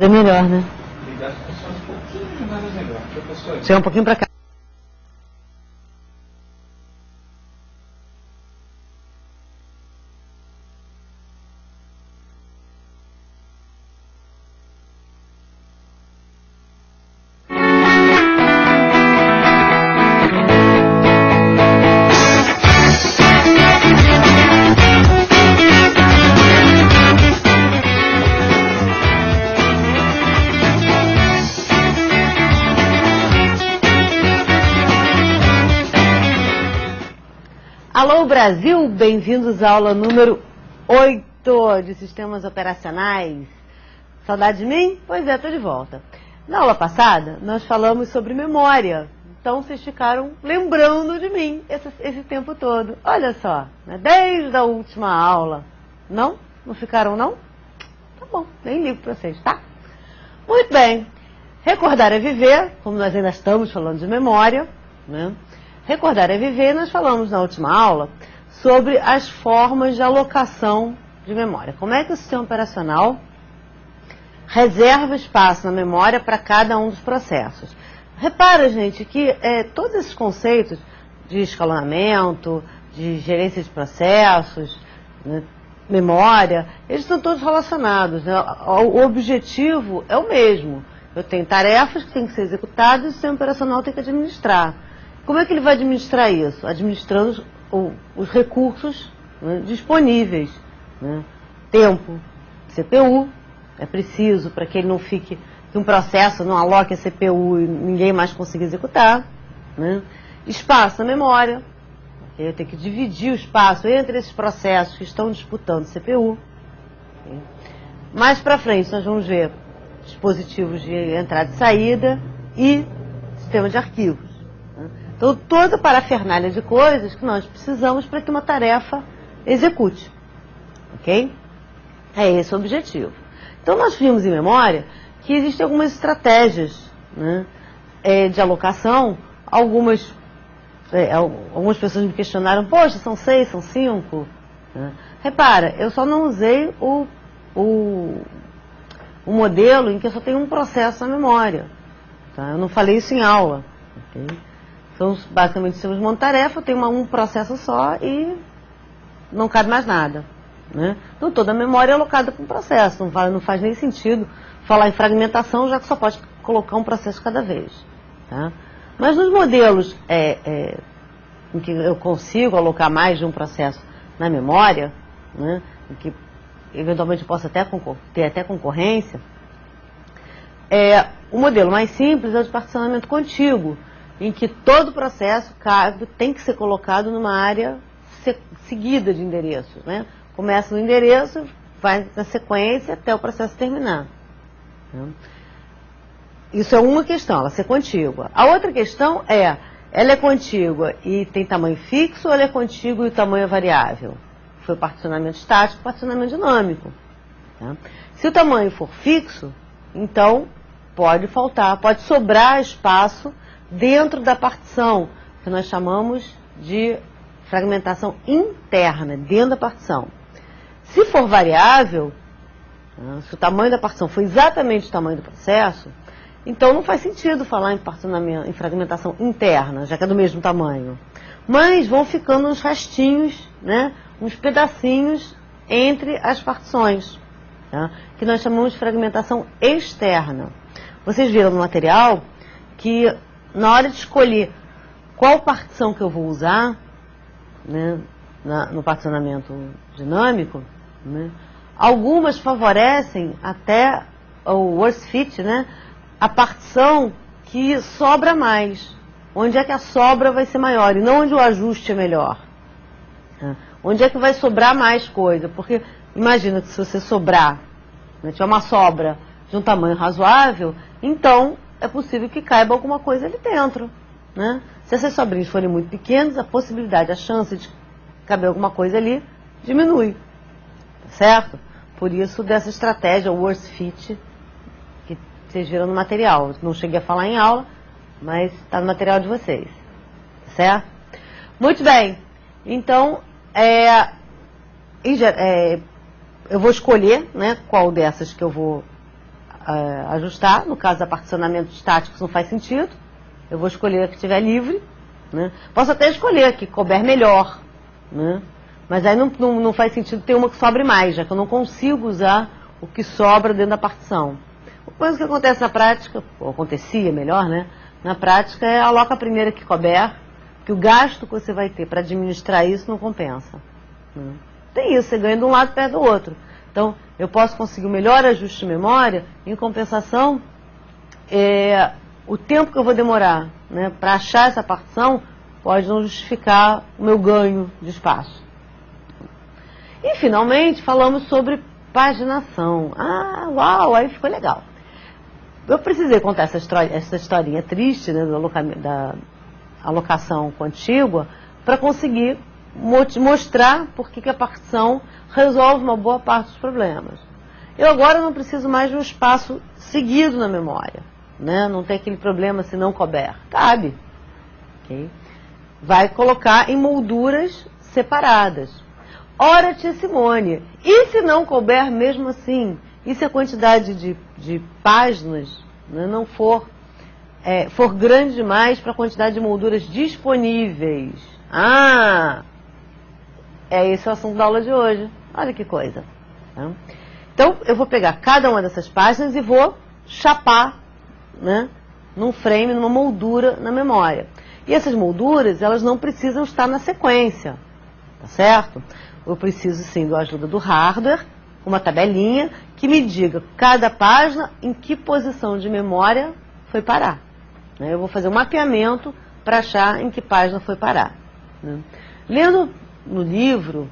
É melhor, né? Ligar funciona um pouquinho mais melhor. Professor, Chega um pouquinho pra cá. Alô Brasil, bem-vindos à aula número 8 de Sistemas Operacionais. Saudade de mim? Pois é, estou de volta. Na aula passada, nós falamos sobre memória. Então, vocês ficaram lembrando de mim esse tempo todo. Olha só, né? Desde a última aula. Não? Não ficaram, não? Tá bom, nem ligo para vocês, tá? Muito bem. Recordar é viver, como nós ainda estamos falando de memória, né? Recordar é viver, nós falamos na última aula sobre as formas de alocação de memória. Como é que o sistema operacional reserva espaço na memória para cada um dos processos. Repara, gente, que todos esses conceitos de escalonamento, de gerência de processos, né, memória, eles estão todos relacionados, né? O objetivo é o mesmo. Eu tenho tarefas que têm que ser executadas e o sistema operacional tem que administrar. Como é que ele vai administrar isso? Administrando os recursos, né, disponíveis. Né? Tempo, CPU, é preciso para que ele não fique, que um processo não aloque a CPU e ninguém mais consiga executar. Né? Espaço, a memória. Okay? Eu tenho que dividir o espaço entre esses processos que estão disputando CPU. Okay? Mais para frente nós vamos ver dispositivos de entrada e saída e sistema de arquivos. Então, toda a parafernália de coisas que nós precisamos para que uma tarefa execute. Ok? É esse o objetivo. Então, nós vimos em memória que existem algumas estratégias, né, de alocação. Algumas pessoas me questionaram, poxa, são 6, são 5? Né? Repara, eu só não usei o modelo em que eu só tenho um processo na memória. Tá? Eu não falei isso em aula. Ok? Então, basicamente, temos uma tarefa, eu tenho um processo só e não cabe mais nada. Né? Então, toda a memória é alocada para um processo. Não faz nem sentido falar em fragmentação, já que só pode colocar um processo cada vez. Tá? Mas nos modelos em que eu consigo alocar mais de um processo na memória, né, em que eventualmente eu posso ter até concorrência, o modelo mais simples é o de particionamento contíguo, em que todo processo tem que ser colocado numa área seguida de endereços. Né? Começa no endereço, vai na sequência até o processo terminar. Né? Isso é uma questão, ela ser contígua. A outra questão ela é contígua e tem tamanho fixo ou ela é contígua e o tamanho é variável? Foi particionamento estático, particionamento dinâmico. Tá? Se o tamanho for fixo, então pode sobrar espaço dentro da partição, que nós chamamos de fragmentação interna, dentro da partição. Se for variável, se o tamanho da partição for exatamente o tamanho do processo, então não faz sentido falar em fragmentação interna, já que é do mesmo tamanho. Mas vão ficando uns restinhos, né, uns pedacinhos entre as partições, tá, que nós chamamos de fragmentação externa. Vocês viram no material que na hora de escolher qual partição que eu vou usar, né, no particionamento dinâmico, né, algumas favorecem até o worst fit, né, a partição que sobra mais. Onde é que a sobra vai ser maior e não onde o ajuste é melhor. Né? Onde é que vai sobrar mais coisa? Porque imagina que se você sobrar, né, tiver uma sobra de um tamanho razoável, então é possível que caiba alguma coisa ali dentro. Né? Se essas sobrinhas forem muito pequenas, a possibilidade, a chance de caber alguma coisa ali diminui. Certo? Por isso, dessa estratégia, o worst fit, que vocês viram no material. Não cheguei a falar em aula, mas está no material de vocês. Certo? Muito bem. Então, eu vou escolher, né, qual dessas que eu vou ajustar. No caso da particionamento estático, isso não faz sentido. Eu vou escolher a que estiver livre, né? Posso até escolher a que couber melhor, né? Mas aí não faz sentido ter uma que sobre mais, já que eu não consigo usar o que sobra dentro da partição. A coisa que acontece na prática, ou acontecia melhor, né? Na prática é aloca a primeira que couber, que o gasto que você vai ter para administrar isso não compensa, né? Tem isso, você ganha de um lado perto do outro. Então, eu posso conseguir o melhor ajuste de memória, em compensação, o tempo que eu vou demorar, né, para achar essa partição pode não justificar o meu ganho de espaço. E, finalmente, falamos sobre paginação. Ah, uau, aí ficou legal. Eu precisei contar essa historinha triste, né, da alocação contígua para conseguir mostrar por que a partição resolve uma boa parte dos problemas. Eu agora não preciso mais de um espaço seguido na memória, né? Não tem aquele problema se não couber. Cabe. Okay? Vai colocar em molduras separadas. Ora, tia Simone, e se não couber mesmo assim? E se a quantidade de páginas, né, não for grande demais para a quantidade de molduras disponíveis? Ah! Esse é o assunto da aula de hoje. Olha que coisa. Tá? Então, eu vou pegar cada uma dessas páginas e vou chapar, né, num frame, numa moldura na memória. E essas molduras, elas não precisam estar na sequência, tá certo? Eu preciso, sim, da ajuda do hardware, uma tabelinha que me diga cada página em que posição de memória foi parar. Eu vou fazer um mapeamento para achar em que página foi parar. Né? Lendo no livro,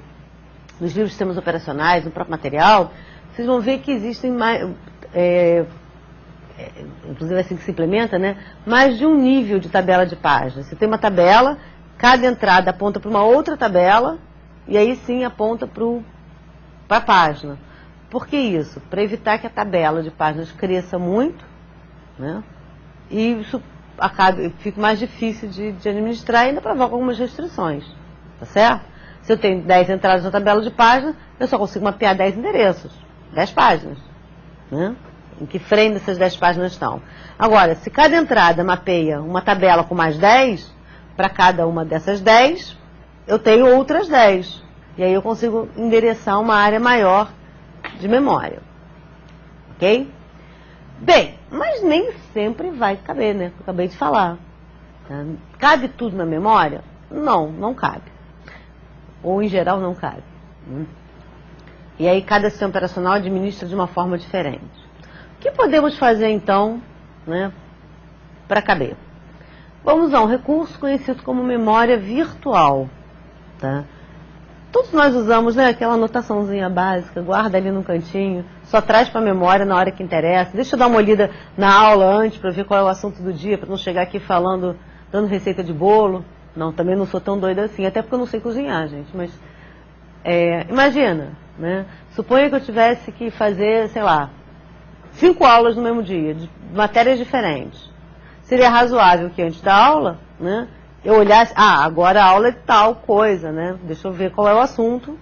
nos livros de sistemas operacionais, no próprio material, vocês vão ver que existem mais, inclusive assim que se implementa, né, mais de um nível de tabela de páginas. Você tem uma tabela, cada entrada aponta para uma outra tabela, e aí sim aponta para a página. Por que isso? Para evitar que a tabela de páginas cresça muito, né, e isso fique mais difícil de administrar e ainda provoca algumas restrições. Tá certo? Se eu tenho 10 entradas na tabela de páginas, eu só consigo mapear 10 endereços, 10 páginas, né? Em que frame essas 10 páginas estão. Agora, se cada entrada mapeia uma tabela com mais 10, para cada uma dessas 10, eu tenho outras 10. E aí eu consigo endereçar uma área maior de memória. Ok? Bem, mas nem sempre vai caber, né? Eu acabei de falar. Cabe tudo na memória? Não, não cabe. Ou em geral não cabe. E aí cada sistema operacional administra de uma forma diferente. O que podemos fazer então, né, para caber? Vamos usar um recurso conhecido como memória virtual. Tá? Todos nós usamos, né, aquela anotaçãozinha básica, guarda ali no cantinho, só traz para a memória na hora que interessa. Deixa eu dar uma olhada na aula antes para ver qual é o assunto do dia, para não chegar aqui dando receita de bolo. Não, também não sou tão doida assim, até porque eu não sei cozinhar, gente, mas imagina, né? Suponha que eu tivesse que fazer, sei lá, 5 aulas no mesmo dia, de matérias diferentes. Seria razoável que antes da aula, né, eu olhasse, agora a aula é tal coisa, né? Deixa eu ver qual é o assunto,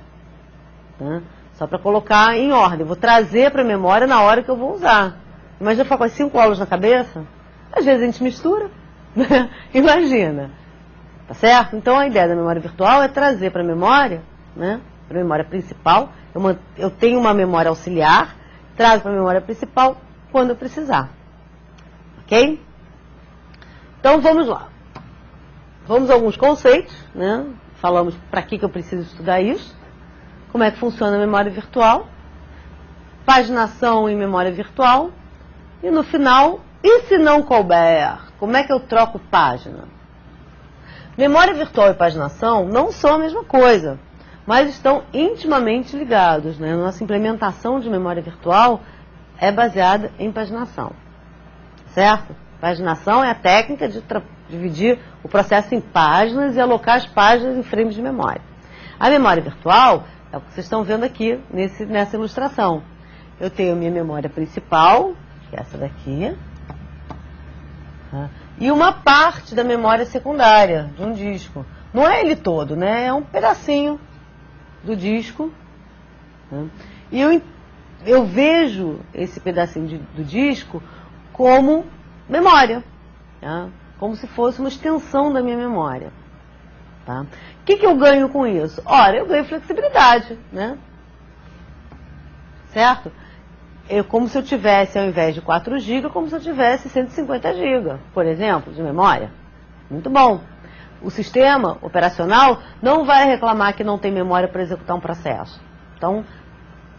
né? Só para colocar em ordem, vou trazer para a memória na hora que eu vou usar. Imagina ficar com as 5 aulas na cabeça? Às vezes a gente mistura, né? Imagina. Tá certo? Então a ideia da memória virtual é trazer para a memória, né, para a memória principal. Eu tenho uma memória auxiliar, trago para a memória principal quando eu precisar. Ok? Então vamos lá. Vamos a alguns conceitos, né? Falamos para que eu preciso estudar isso, como é que funciona a memória virtual, paginação em memória virtual, e no final, e se não couber, como é que eu troco página? Memória virtual e paginação não são a mesma coisa, mas estão intimamente ligados, né? Nossa implementação de memória virtual é baseada em paginação, certo? Paginação é a técnica de dividir o processo em páginas e alocar as páginas em frames de memória. A memória virtual é o que vocês estão vendo aqui nessa ilustração. Eu tenho minha memória principal, que é essa daqui, tá? E uma parte da memória secundária de um disco. Não é ele todo, né? É um pedacinho do disco. Né? E eu vejo esse pedacinho do disco como memória, tá? Como se fosse uma extensão da minha memória. Tá? O que eu ganho com isso? Ora, eu ganho flexibilidade, né? Certo? Como se eu tivesse, ao invés de 4 GB, como se eu tivesse 150 GB, por exemplo, de memória. Muito bom. O sistema operacional não vai reclamar que não tem memória para executar um processo. Então,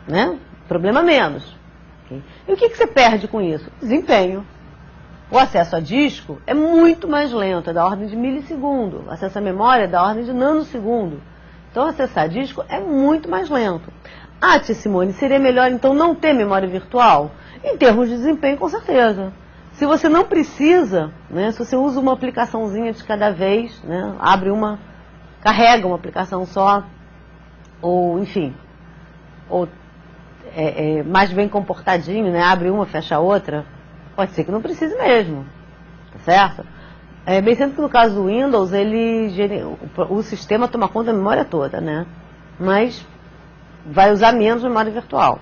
né? Problema menos. Okay? E o que você perde com isso? Desempenho. O acesso a disco é muito mais lento, é da ordem de milissegundo. O acesso à memória é da ordem de nanosegundo. Então, acessar disco é muito mais lento. Ah, tia Simone, seria melhor então não ter memória virtual? Em termos de desempenho, com certeza. Se você não precisa, né, se você usa uma aplicaçãozinha de cada vez, né, abre uma, carrega uma aplicação só, ou enfim, ou mais bem comportadinho, né, abre uma, fecha a outra, pode ser que não precise mesmo, tá certo? Bem sendo que no caso do Windows, o sistema toma conta da memória toda, né? Mas vai usar menos memória virtual.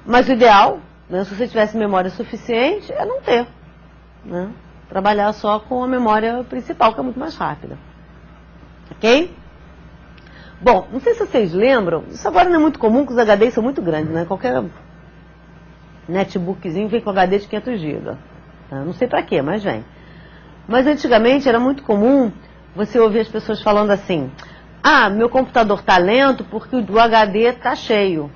Mas o ideal, né, se você tivesse memória suficiente, é não ter, né? Trabalhar só com a memória principal, que é muito mais rápida. Ok? Bom, não sei se vocês lembram, isso agora não é muito comum, porque os HDs são muito grandes, né? Qualquer netbookzinho vem com HD de 500 GB. Tá? Não sei pra quê, mas vem. Mas antigamente era muito comum você ouvir as pessoas falando assim: ah, meu computador está lento porque o HD está cheio.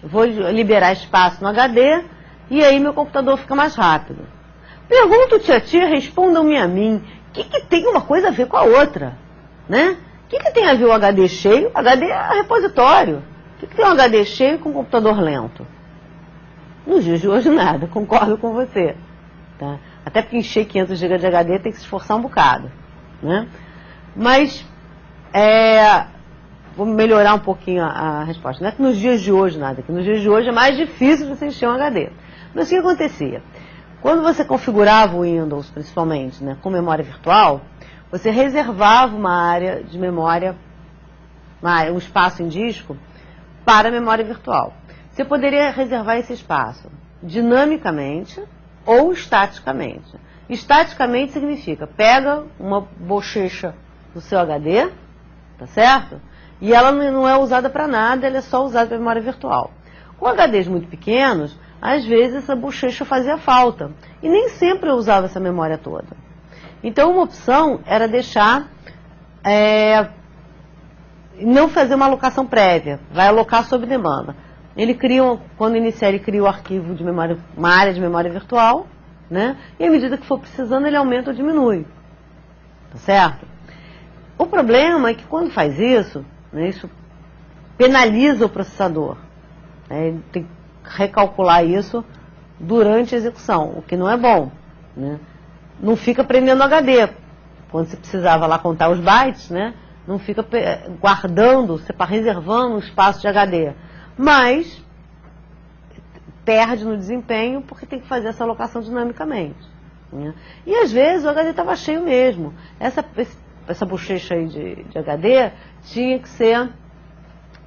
Vou liberar espaço no HD e aí meu computador fica mais rápido. Pergunto, tia, respondam-me a mim, o que tem uma coisa a ver com a outra? Né? O que tem a ver o HD cheio? HD é repositório. O que tem um HD cheio com um computador lento? Nos dias de hoje nada, concordo com você. Tá? Até porque encher 500 GB de HD tem que se esforçar um bocado. Né? Mas, vou melhorar um pouquinho a resposta. Não é que nos dias de hoje nada, que nos dias de hoje é mais difícil de você encher um HD. Mas o que acontecia? Quando você configurava o Windows, principalmente, né, com memória virtual, você reservava uma área de memória, um espaço em disco, para a memória virtual. Você poderia reservar esse espaço dinamicamente ou estaticamente. Estaticamente significa, pega uma bochecha do seu HD, tá certo? E ela não é usada para nada, ela é só usada para memória virtual. Com HDs muito pequenos, às vezes essa bochecha fazia falta. E nem sempre eu usava essa memória toda. Então uma opção era deixar, não fazer uma alocação prévia, vai alocar sob demanda. Ele cria, quando iniciar, ele cria o arquivo de memória, uma área de memória virtual, né? E à medida que for precisando, ele aumenta ou diminui. Tá certo? O problema é que quando faz isso, né, isso penaliza o processador. Né? Ele tem que recalcular isso durante a execução, o que não é bom. Né? Não fica prendendo HD. Quando você precisava lá contar os bytes, né? Não fica guardando, reservando um espaço de HD. Mas perde no desempenho porque tem que fazer essa alocação dinamicamente. Né? E às vezes o HD estava cheio mesmo. Essa bochecha aí de HD tinha que ser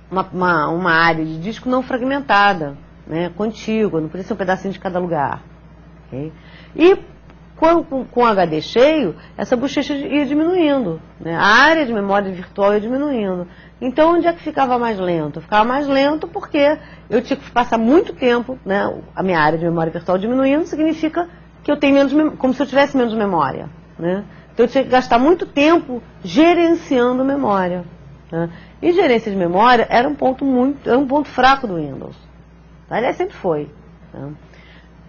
uma área de disco não fragmentada, né? Contígua, não podia ser um pedacinho de cada lugar. Okay? E com o HD cheio, essa bochecha ia diminuindo, né? A área de memória virtual ia diminuindo. Então, onde é que ficava mais lento? Ficava mais lento porque eu tinha que passar muito tempo, né? A minha área de memória virtual diminuindo significa que eu tenho menos, como se eu tivesse menos memória. Né? Então, eu tinha que gastar muito tempo gerenciando memória. Né? E gerência de memória era um ponto fraco do Windows. Aliás, sempre foi. Né?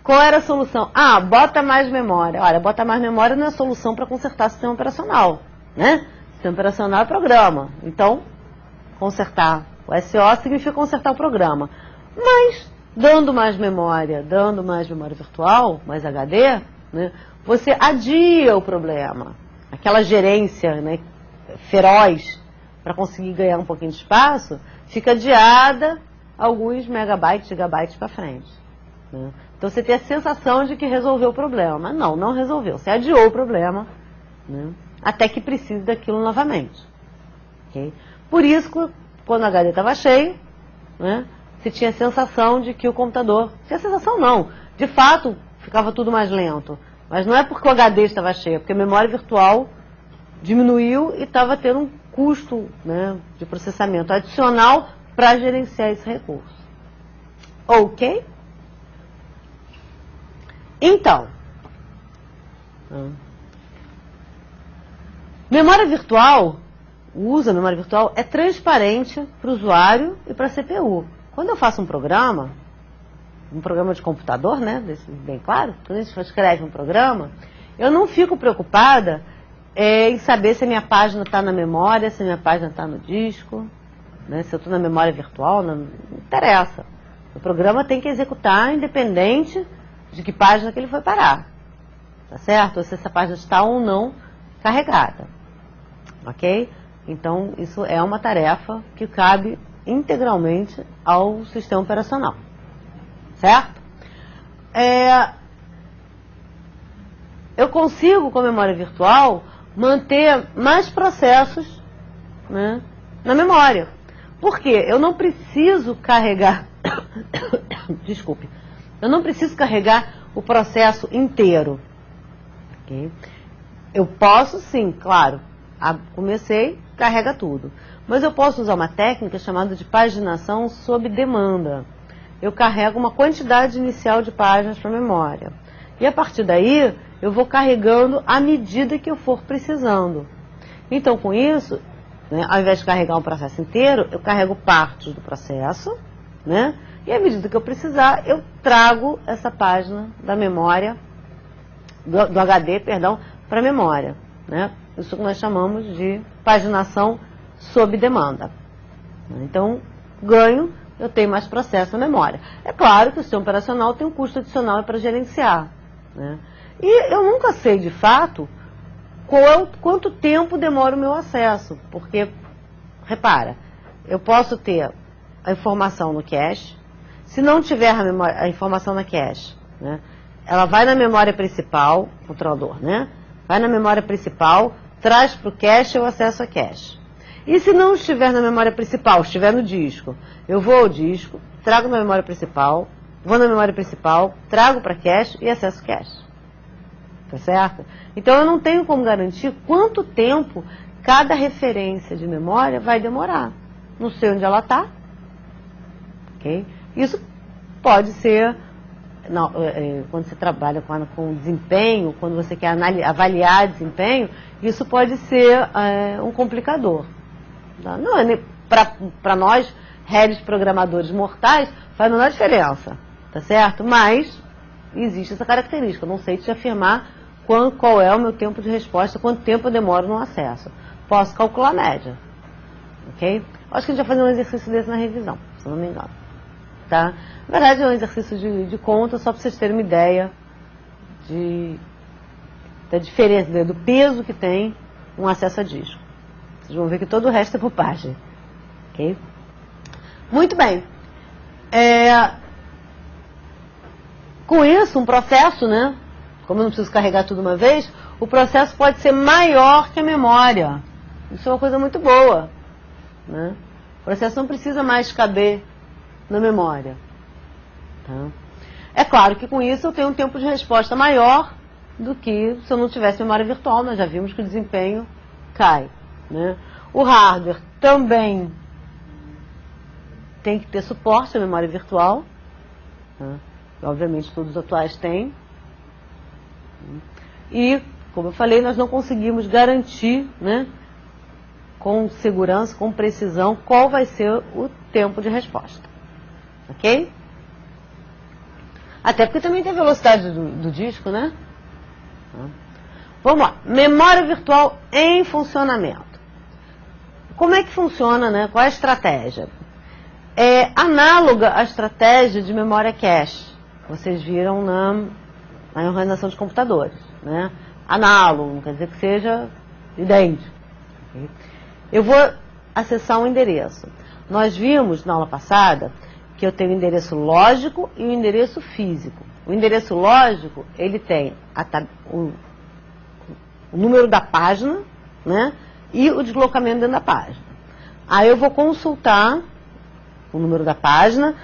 Qual era a solução? Ah, bota mais memória. Olha, bota mais memória não é solução para consertar sistema operacional. Né? Sistema operacional é programa. Então, consertar o SO significa consertar o programa. Mas, dando mais memória virtual, mais HD, né, você adia o problema. Aquela gerência, né, feroz para conseguir ganhar um pouquinho de espaço, fica adiada alguns megabytes, gigabytes para frente. Né? Então você tem a sensação de que resolveu o problema. Mas não resolveu. Você adiou o problema, né, até que precise daquilo novamente. Okay? Por isso, quando o HD estava cheio, né, se tinha a sensação de que o computador... Tinha sensação não, de fato ficava tudo mais lento. Mas não é porque o HD estava cheio, é porque a memória virtual diminuiu e estava tendo um custo, né, de processamento adicional para gerenciar esse recurso. Ok? Então, memória virtual, o uso da memória virtual é transparente para o usuário e para a CPU. Quando eu faço um programa de computador, né, bem claro, quando a gente escreve um programa, eu não fico preocupada em saber se a minha página está na memória, se a minha página está no disco, né, se eu estou na memória virtual, não interessa. O programa tem que executar independente de que página que ele foi parar, tá certo? Ou se essa página está ou não carregada, ok? Então, isso é uma tarefa que cabe integralmente ao sistema operacional, certo? Eu consigo, com a memória virtual, manter mais processos, né, na memória. Por quê? Eu não preciso carregar... Desculpe. Eu não preciso carregar o processo inteiro. Okay? Eu posso, sim, claro. Comecei, carrega tudo. Mas eu posso usar uma técnica chamada de paginação sob demanda. Eu carrego uma quantidade inicial de páginas para a memória. E a partir daí, eu vou carregando à medida que eu for precisando. Então, com isso, né, ao invés de carregar um processo inteiro, eu carrego partes do processo, né? E à medida que eu precisar, eu trago essa página da memória, do HD, perdão, para a memória, né? Isso que nós chamamos de paginação sob demanda. Então, ganho, eu tenho mais processo na memória. É claro que o sistema operacional tem um custo adicional para gerenciar, né? E eu nunca sei, de fato, quanto tempo demora o meu acesso, porque, repara, eu posso ter a informação no cache. Se não tiver a informação na cache, né, ela vai na memória principal, controlador, né? Vai na memória principal, traz para o cache, eu acesso a cache. E se não estiver na memória principal, estiver no disco, eu vou ao disco, trago na memória principal, vou na memória principal, trago para cache e acesso cache. Tá certo? Então eu não tenho como garantir quanto tempo cada referência de memória vai demorar. Não sei onde ela está. Ok? Isso pode ser, não, quando você trabalha com desempenho, quando você quer avaliar desempenho, isso pode ser um complicador. Não é para nós, réis programadores mortais, faz a menor diferença, tá certo? Mas existe essa característica, eu não sei te afirmar qual é o meu tempo de resposta, quanto tempo eu demoro no acesso. Posso calcular a média, ok? Acho que a gente vai fazer um exercício desse na revisão, se não me engano. Tá? Na verdade, é um exercício de conta, só para vocês terem uma ideia da diferença, do peso que tem um acesso a disco. Vocês vão ver que todo o resto é bobagem. Ok? Muito bem. Com isso, um processo, né? Como eu não preciso carregar tudo uma vez, o processo pode ser maior que a memória. Isso é uma coisa muito boa, né? O processo não precisa mais caber na memória. Tá? É claro que com isso eu tenho um tempo de resposta maior do que se eu não tivesse memória virtual. Nós já vimos que o desempenho cai, né? O hardware também tem que ter suporte à memória virtual. Tá? Obviamente todos os atuais têm. E, como eu falei, nós não conseguimos garantir, né, com segurança, com precisão, qual vai ser o tempo de resposta. Ok? Até porque também tem a velocidade do disco, né? Vamos lá. Memória virtual em funcionamento. Como é que funciona, né? Qual é a estratégia? É análoga à estratégia de memória cache. Vocês viram na organização de computadores, né? Análogo, não quer dizer que seja idêntico. Okay? Eu vou acessar um endereço. Nós vimos na aula passada que eu tenho o endereço lógico e o endereço físico. O endereço lógico, ele tem o número da página, né, e o deslocamento dentro da página. Aí eu vou consultar o número da página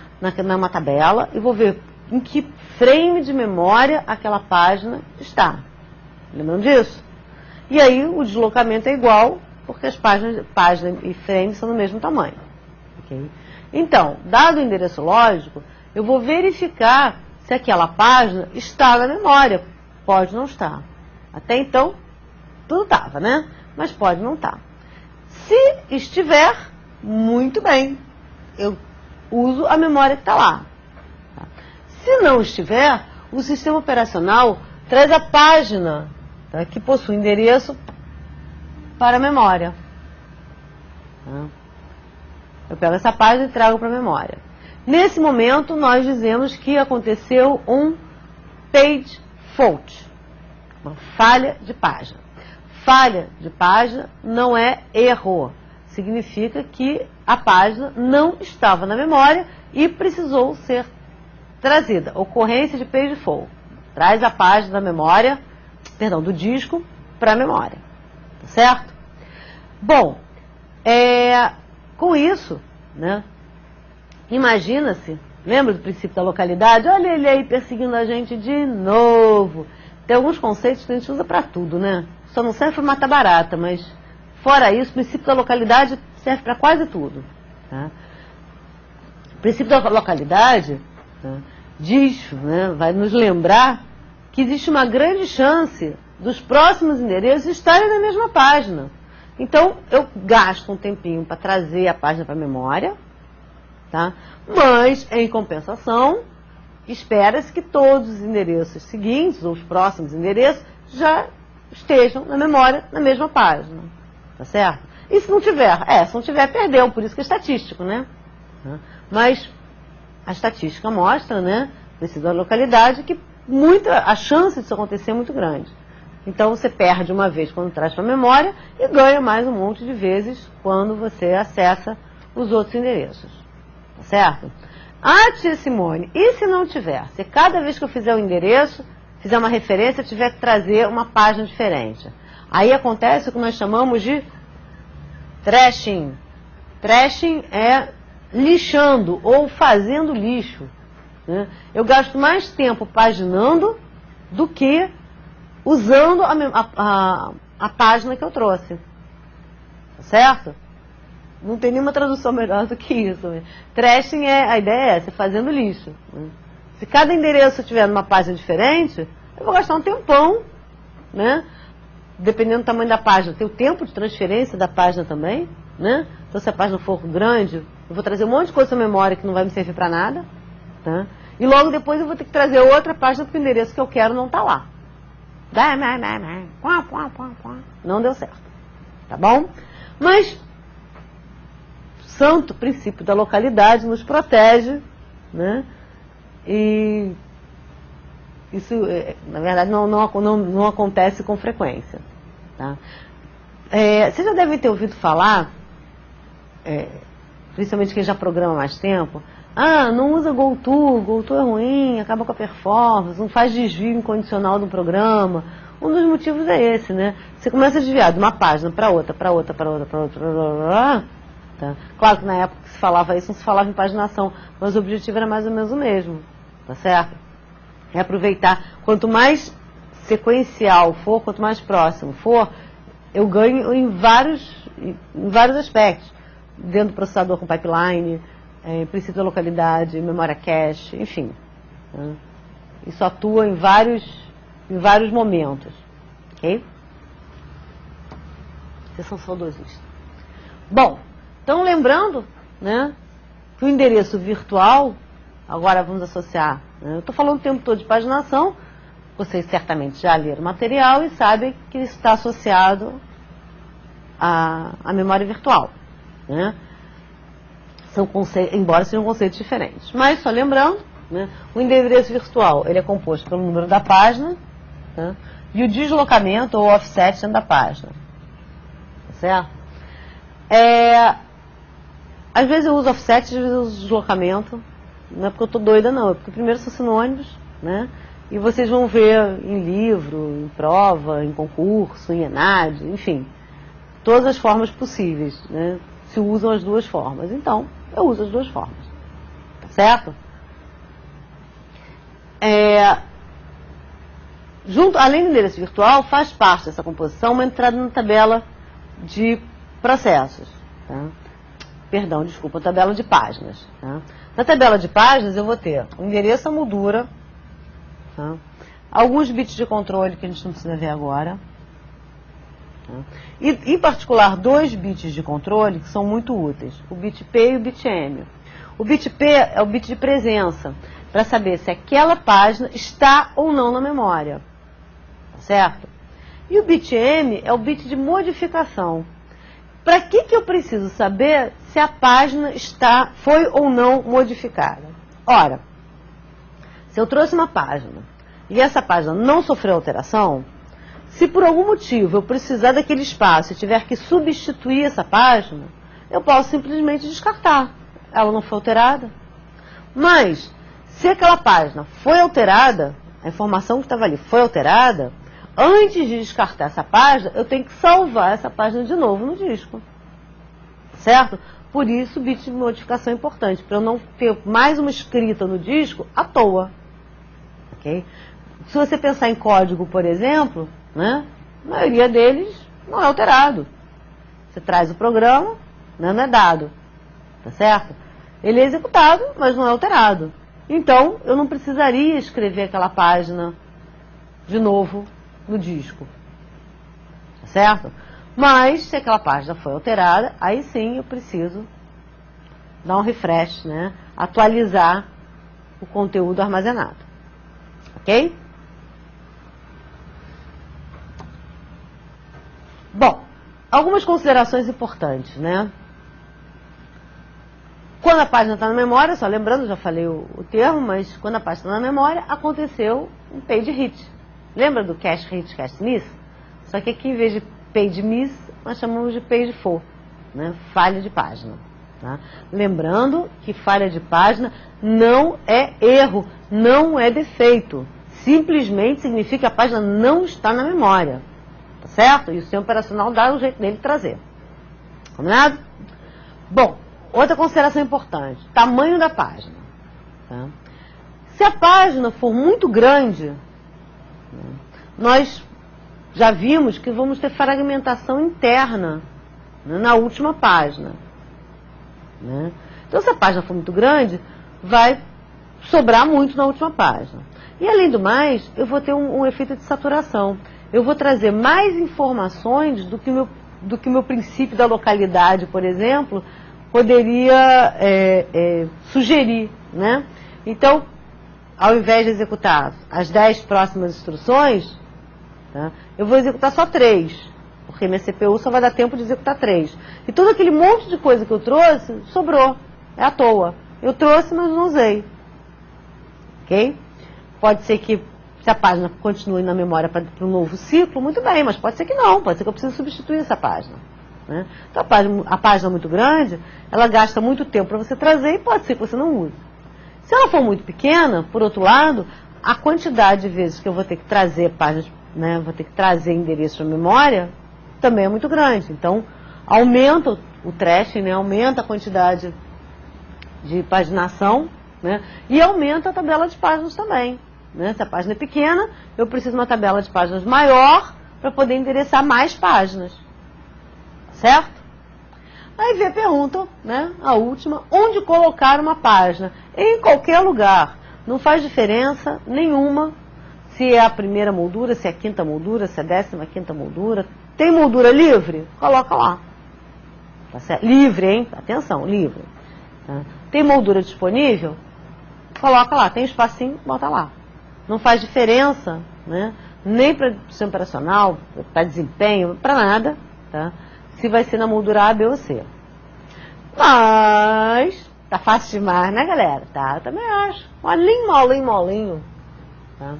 numa tabela e vou ver em que frame de memória aquela página está. Lembram disso? E aí o deslocamento é igual, porque as página e frame são do mesmo tamanho. Okay? Então, dado o endereço lógico, eu vou verificar se aquela página está na memória. Pode não estar. Até então, tudo estava, né? Mas pode não estar. Se estiver, muito bem. Eu uso a memória que está lá. Se não estiver, o sistema operacional traz a página, tá, que possui endereço para a memória. Eu pego essa página e trago para a memória. Nesse momento, nós dizemos que aconteceu um page fault, uma falha de página. Falha de página não é erro. Significa que a página não estava na memória e precisou ser trazida. Ocorrência de page fault. Traz a página da memória, perdão, do disco para a memória. Tá certo? Bom, com isso, né, imagina-se, lembra do princípio da localidade? Olha ele aí perseguindo a gente de novo. Tem alguns conceitos que a gente usa para tudo, né? Só não serve para matar barata, mas fora isso, o princípio da localidade serve para quase tudo. Tá? O princípio da localidade, tá, diz, né, vai nos lembrar que existe uma grande chance dos próximos endereços estarem na mesma página. Então, eu gasto um tempinho para trazer a página para a memória, tá? Mas, em compensação, espera-se que todos os endereços seguintes, ou os próximos endereços, já estejam na memória, na mesma página. Tá certo? E se não tiver? Se não tiver, perdeu, por isso que é estatístico, né? Mas a estatística mostra, né, precisa da localidade, que a chance disso acontecer é muito grande. Então você perde uma vez quando traz para a memória e ganha mais um monte de vezes quando você acessa os outros endereços. Tá certo? Tia Simone, e se não tiver? Se cada vez que eu fizer o endereço, fizer uma referência, eu tiver que trazer uma página diferente. Aí acontece o que nós chamamos de trashing. Trashing é lixando ou fazendo lixo. Né? Eu gasto mais tempo paginando do que usando a página que eu trouxe. Tá certo? Não tem nenhuma tradução melhor do que isso. Né? Trashing, a ideia é essa, fazendo lixo. Né? Se cada endereço tiver numa página diferente, eu vou gastar um tempão, né? Dependendo do tamanho da página. Tem o tempo de transferência da página também, né? Então, se a página for grande, eu vou trazer um monte de coisa na memória que não vai me servir para nada. Tá? E logo depois eu vou ter que trazer outra página porque o endereço que eu quero não está lá. Não deu certo. Tá bom? Mas o santo princípio da localidade nos protege, né? E isso, na verdade, não acontece com frequência. Tá? Vocês já devem ter ouvido falar, principalmente quem já programa há mais tempo, não usa GoTo é ruim, acaba com a performance, não faz desvio incondicional do programa. Um dos motivos é esse, né? Você começa a desviar de uma página para outra. Tá? Claro que na época que se falava isso, não se falava em paginação, mas o objetivo era mais ou menos o mesmo, tá certo? É aproveitar, quanto mais sequencial for, quanto mais próximo for, eu ganho em vários aspectos. Dentro do processador com pipeline, princípio da localidade, memória cache, enfim. Né? Isso atua em vários momentos. Ok? Vocês são saudosistas. Bom, então lembrando, né, que o endereço virtual, agora vamos associar, né, eu estou falando o tempo todo de paginação, vocês certamente já leram o material e sabem que isso está associado à memória virtual. Né? Embora sejam conceitos diferentes. Mas, só lembrando, né, o endereço virtual ele é composto pelo número da página, né, e o deslocamento ou offset dentro da página. Tá certo? Às vezes eu uso offset, às vezes eu uso deslocamento. Não é porque eu estou doida, não. É porque primeiro são sinônimos, né? E vocês vão ver em livro, em prova, em concurso, em ENAD, enfim. Todas as formas possíveis, né? Se usam as duas formas. Então, eu uso as duas formas. Tá certo? Além do endereço virtual, faz parte dessa composição uma entrada na tabela de processos. Tá? Perdão, desculpa, tabela de páginas. Tá? Na tabela de páginas eu vou ter o endereço, a moldura, tá? Alguns bits de controle que a gente não precisa ver agora. Tá? E, em particular, 2 bits de controle que são muito úteis, o bit P e o bit M. O bit P é o bit de presença, para saber se aquela página está ou não na memória. Tá certo? E o bit M é o bit de modificação. Para que eu preciso saber se a página foi ou não modificada? Ora, se eu trouxe uma página e essa página não sofreu alteração, se por algum motivo eu precisar daquele espaço e tiver que substituir essa página, eu posso simplesmente descartar. Ela não foi alterada. Mas, se aquela página foi alterada, a informação que estava ali foi alterada, antes de descartar essa página, eu tenho que salvar essa página de novo no disco. Certo? Por isso, o bit de modificação é importante, para eu não ter mais uma escrita no disco à toa. Ok? Se você pensar em código, por exemplo, né, a maioria deles não é alterado. Você traz o programa, né, não é dado. Tá certo? Ele é executado, mas não é alterado. Então, eu não precisaria escrever aquela página de novo no disco. Tá certo? Mas, se aquela página foi alterada, aí sim eu preciso dar um refresh, né? Atualizar o conteúdo armazenado. Ok? Bom, algumas considerações importantes, né? Quando a página está na memória, só lembrando, já falei o termo, mas quando a página está na memória, aconteceu um page hit. Lembra do cache hit, cache miss? Só que aqui, em vez de page miss, nós chamamos de page fall, né? Falha de página. Tá? Lembrando que falha de página não é erro, não é defeito. Simplesmente significa que a página não está na memória. Tá certo? E o sistema operacional dá o jeito dele de trazer. Combinado? Bom, outra consideração importante, tamanho da página. Tá? Se a página for muito grande, né, nós já vimos que vamos ter fragmentação interna, né, na última página. Né? Então, se a página for muito grande, vai sobrar muito na última página. E, além do mais, eu vou ter um efeito de saturação. Eu vou trazer mais informações do que o meu princípio da localidade, por exemplo, poderia sugerir. Né? Então, ao invés de executar as 10 próximas instruções, tá, eu vou executar só 3, porque minha CPU só vai dar tempo de executar 3. E todo aquele monte de coisa que eu trouxe, sobrou, é à toa. Eu trouxe, mas não usei. Ok? Pode ser que, se a página continue na memória para um novo ciclo, muito bem, mas pode ser que não, pode ser que eu precise substituir essa página. Né? Então, a página muito grande, ela gasta muito tempo para você trazer e pode ser que você não use. Se ela for muito pequena, por outro lado, a quantidade de vezes que eu vou ter que trazer páginas, né, vou ter que trazer endereço à memória, também é muito grande. Então, aumenta o trashing, né, aumenta a quantidade de paginação, né, e aumenta a tabela de páginas também. Né? Se a página é pequena, eu preciso de uma tabela de páginas maior para poder endereçar mais páginas. Certo? Aí vem a pergunta, né, a última, onde colocar uma página? Em qualquer lugar. Não faz diferença nenhuma se é a primeira moldura, se é a quinta moldura, se é a 15ª moldura. Tem moldura livre? Coloca lá. Tá certo? Livre, hein? Atenção, livre. Tá? Tem moldura disponível? Coloca lá. Tem espacinho? Bota lá. Não faz diferença, né? Nem para o sistema operacional, para desempenho, para nada, tá? Se vai ser na moldura A, B ou C. Mas, tá fácil demais, né, galera? Tá, eu também acho. Molinho. Tá?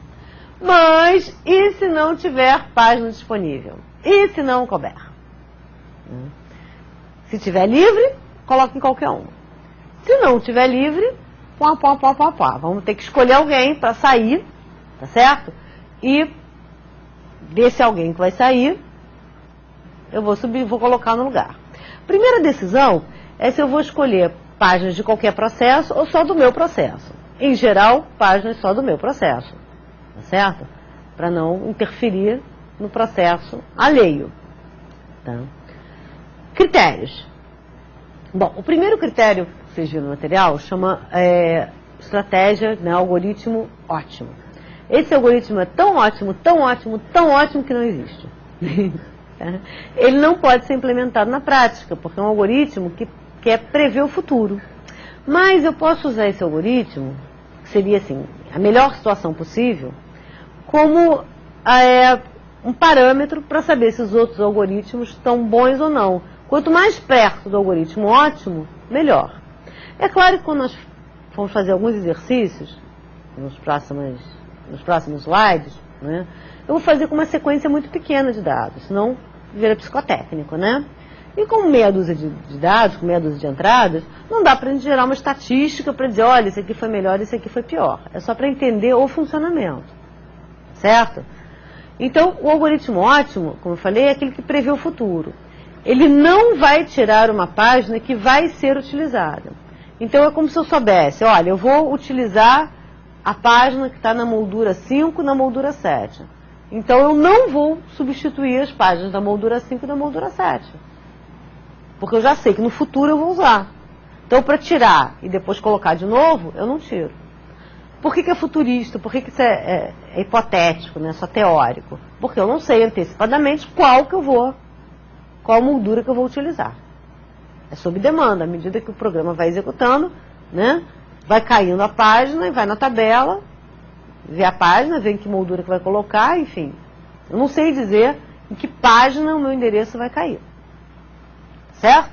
Mas, e se não tiver página disponível? E se não couber? Se tiver livre, coloca em qualquer um. Se não tiver livre, vamos ter que escolher alguém para sair, tá certo? E desse alguém que vai sair, eu vou subir, vou colocar no lugar. Primeira decisão é se eu vou escolher páginas de qualquer processo ou só do meu processo. Em geral, páginas só do meu processo, tá certo? Para não interferir no processo alheio. Tá? Critérios. Bom, o primeiro critério que vocês viram no material chama estratégia, né, algoritmo ótimo. Esse algoritmo é tão ótimo, tão ótimo, tão ótimo que não existe. Ele não pode ser implementado na prática, porque é um algoritmo que quer prever o futuro. Mas eu posso usar esse algoritmo, que seria assim, a melhor situação possível, como um parâmetro para saber se os outros algoritmos estão bons ou não. Quanto mais perto do algoritmo ótimo, melhor. É claro que quando nós formos fazer alguns exercícios, nos próximos slides, né, eu vou fazer com uma sequência muito pequena de dados, senão vira psicotécnico, né? E com meia dúzia de dados, com meia dúzia de entradas, não dá para a gente gerar uma estatística para dizer, olha, esse aqui foi melhor, esse aqui foi pior. É só para entender o funcionamento, certo? Então, o algoritmo ótimo, como eu falei, é aquele que prevê o futuro. Ele não vai tirar uma página que vai ser utilizada. Então, é como se eu soubesse, olha, eu vou utilizar a página que está na moldura 5, na moldura 7. Então, eu não vou substituir as páginas da moldura 5 e da moldura 7. Porque eu já sei que no futuro eu vou usar. Então, para tirar e depois colocar de novo, eu não tiro. Por que é futurista? Por que isso é hipotético, né? Só teórico? Porque eu não sei antecipadamente qual moldura que eu vou utilizar. É sob demanda, à medida que o programa vai executando, né? Vai caindo a página e vai na tabela, vê a página, vê em que moldura que vai colocar, enfim. Eu não sei dizer em que página o meu endereço vai cair. Certo?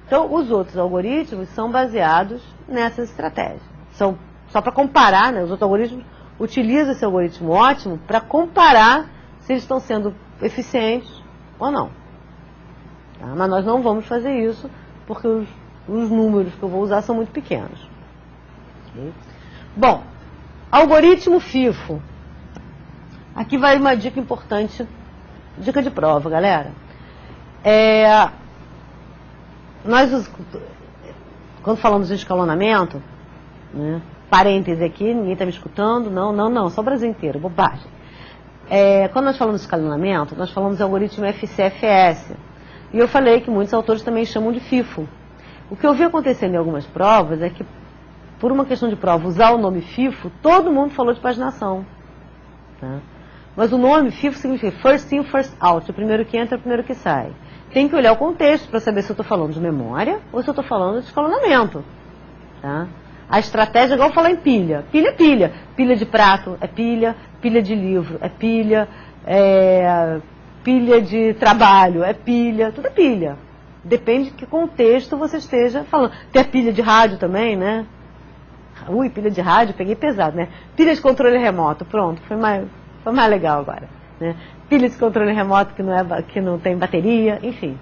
Então, os outros algoritmos são baseados nessas estratégias. São, só para comparar, né? Os outros algoritmos utilizam esse algoritmo ótimo para comparar se eles estão sendo eficientes ou não. Tá? Mas nós não vamos fazer isso porque os números que eu vou usar são muito pequenos. Okay? Bom, algoritmo FIFO. Aqui vai uma dica importante, dica de prova, galera. Quando falamos de escalonamento, né, parêntese aqui, ninguém está me escutando, não, só o Brasil inteiro, bobagem. Quando nós falamos de escalonamento, nós falamos de algoritmo FCFS. E eu falei que muitos autores também chamam de FIFO. O que eu vi acontecendo em algumas provas é que, por uma questão de prova, usar o nome FIFO, todo mundo falou de paginação. Tá? Mas o nome FIFO significa First In, First Out, o primeiro que entra, o primeiro que sai. Tem que olhar o contexto para saber se eu estou falando de memória ou se eu estou falando de escalonamento. Tá? A estratégia é igual falar em pilha. Pilha é pilha. Pilha de prato é pilha, pilha de livro é pilha, pilha de trabalho é pilha, tudo é pilha. Depende de que contexto você esteja falando. Tem a pilha de rádio também, né? Ui, pilha de rádio, peguei pesado, né? Pilha de controle remoto, pronto, foi mais legal agora, né? Pilha de controle remoto que não tem bateria, enfim.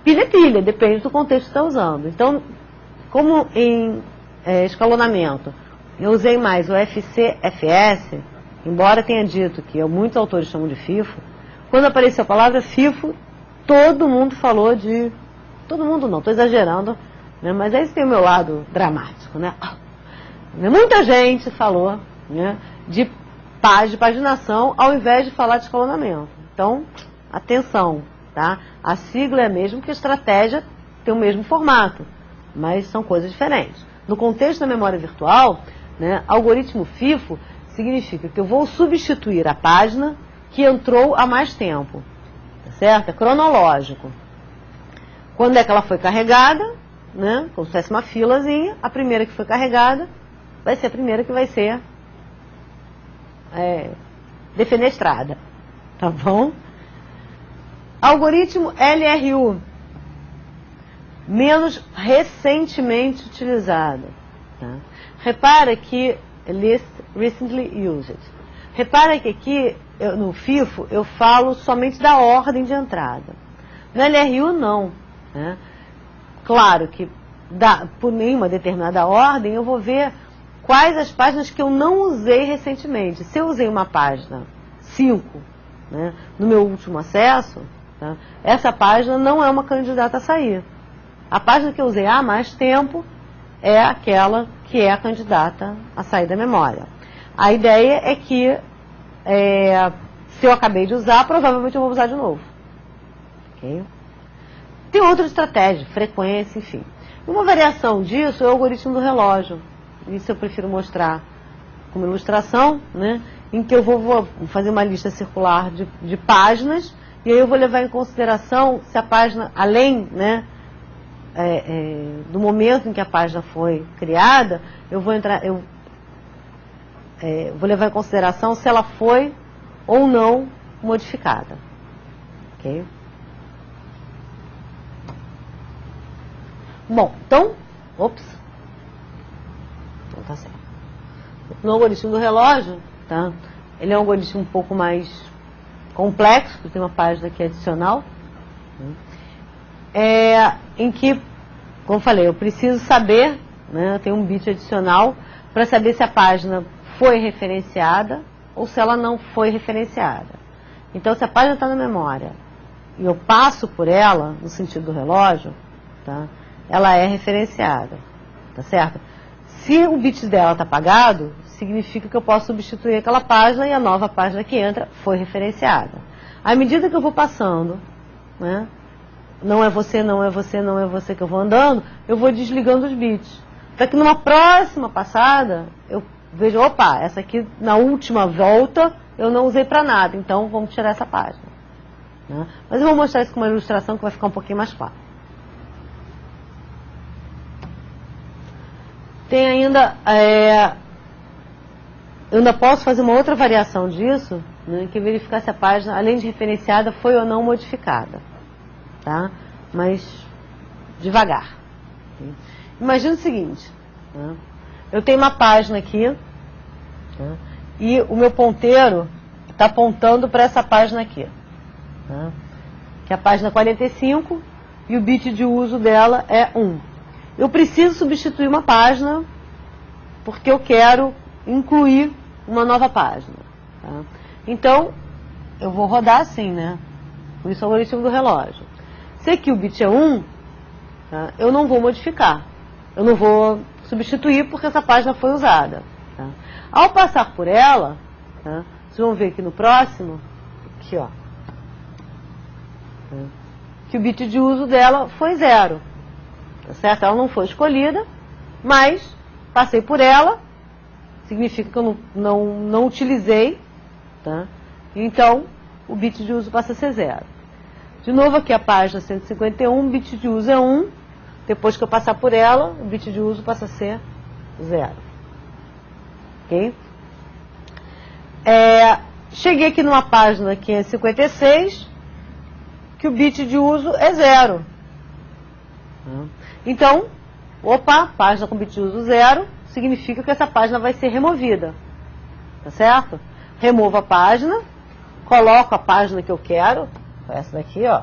Pilha é pilha, depende do contexto que você está usando. Então, como em escalonamento, eu usei mais o FCFS, embora tenha dito que muitos autores chamam de FIFO, quando apareceu a palavra FIFO, todo mundo falou de... Todo mundo não, estou exagerando, né? Mas esse tem o meu lado dramático, né? Muita gente falou, né, de paginação ao invés de falar de escalonamento. Então, atenção, tá? A sigla é a mesma, que a estratégia tem o mesmo formato, mas são coisas diferentes. No contexto da memória virtual, né, algoritmo FIFO significa que eu vou substituir a página que entrou há mais tempo, tá certo? É cronológico. Quando é que ela foi carregada, né, como se fosse uma filazinha, a primeira que foi carregada vai ser a primeira que vai ser defenestrada, tá bom? Algoritmo LRU, menos recentemente utilizado. Tá? Repara que list recently used. Repara que aqui no FIFO eu falo somente da ordem de entrada. No LRU não. Né? Claro que por nenhuma determinada ordem eu vou ver quais as páginas que eu não usei recentemente. Se eu usei uma página 5, né, no meu último acesso, tá, essa página não é uma candidata a sair. A página que eu usei há mais tempo, é aquela que é a candidata a sair da memória. A ideia é que, se eu acabei de usar, provavelmente eu vou usar de novo. Okay? Tem outra estratégia, frequência, enfim. Uma variação disso é o algoritmo do relógio. Isso eu prefiro mostrar como ilustração, né, em que eu vou fazer uma lista circular de páginas, e aí eu vou levar em consideração se a página, além, né, do momento em que a página foi criada, eu vou levar em consideração se ela foi ou não modificada. Ok? Bom, então, não tá certo. No algoritmo do relógio, tá? Ele é um algoritmo um pouco mais complexo, tem uma página aqui adicional, em que, como eu falei, eu preciso saber, né, tem um bit adicional para saber se a página foi referenciada ou se ela não foi referenciada. Então, se a página está na memória e eu passo por ela, no sentido do relógio, tá, ela é referenciada, tá certo? Se o bit dela está apagado, significa que eu posso substituir aquela página e a nova página que entra foi referenciada. À medida que eu vou passando, né, não é você, não é você, não é você que eu vou andando, eu vou desligando os bits. Para que numa próxima passada, eu veja, opa, essa aqui na última volta eu não usei para nada, então vamos tirar essa página. Né? Mas eu vou mostrar isso com uma ilustração que vai ficar um pouquinho mais claro. Tem ainda, eu ainda posso fazer uma outra variação disso, né, que é verificar se a página, além de referenciada, foi ou não modificada. Tá? Mas devagar. Imagina o seguinte, né, eu tenho uma página aqui, né, e o meu ponteiro está apontando para essa página aqui, né, que é a página 45, e o bit de uso dela é 1. Eu preciso substituir uma página porque eu quero incluir uma nova página. Tá? Então, eu vou rodar assim, né? Por isso é o algoritmo do relógio. Se aqui o bit é 1, tá, eu não vou modificar. Eu não vou substituir porque essa página foi usada. Tá? Ao passar por ela, tá, vocês vão ver aqui no próximo, aqui, ó, tá, que o bit de uso dela foi 0. Tá certo? Ela não foi escolhida, mas passei por ela, significa que eu não utilizei, tá? Então o bit de uso passa a ser 0. De novo aqui a página 151, o bit de uso é 1, depois que eu passar por ela, o bit de uso passa a ser 0. Ok? Cheguei aqui numa página 556, que o bit de uso é 0. Então, opa, página com bit de uso 0, significa que essa página vai ser removida. Tá certo? Removo a página, coloco a página que eu quero, essa daqui, ó,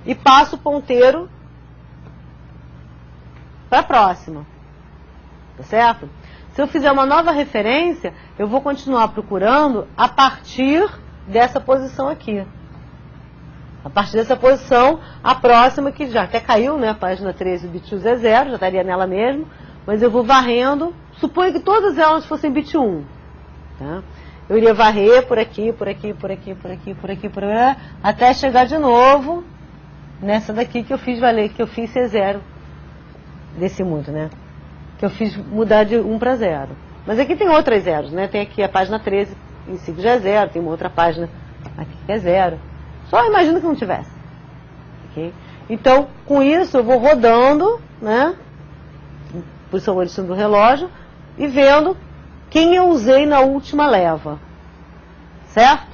e passo o ponteiro para a próxima. Tá certo? Se eu fizer uma nova referência, eu vou continuar procurando a partir dessa posição aqui. A partir dessa posição, a próxima, que já até caiu, né? A página 13, o bit uso é 0, já estaria nela mesmo, mas eu vou varrendo, suponho que todas elas fossem bit 1. Tá? Eu iria varrer por aqui, por aqui, por aqui, por aqui, por aqui, por aqui, até chegar de novo nessa daqui que eu fiz valer, que eu fiz ser 0. Desci muito, né? Que eu fiz mudar de 1 para 0. Mas aqui tem outras zeros, né? Tem aqui a página 13, em 5 já é 0, tem uma outra página aqui que é 0. Só imagina que não tivesse. Okay? Então, com isso, eu vou rodando, né? Por isso eu vou algoritmo do relógio, e vendo quem eu usei na última leva. Certo?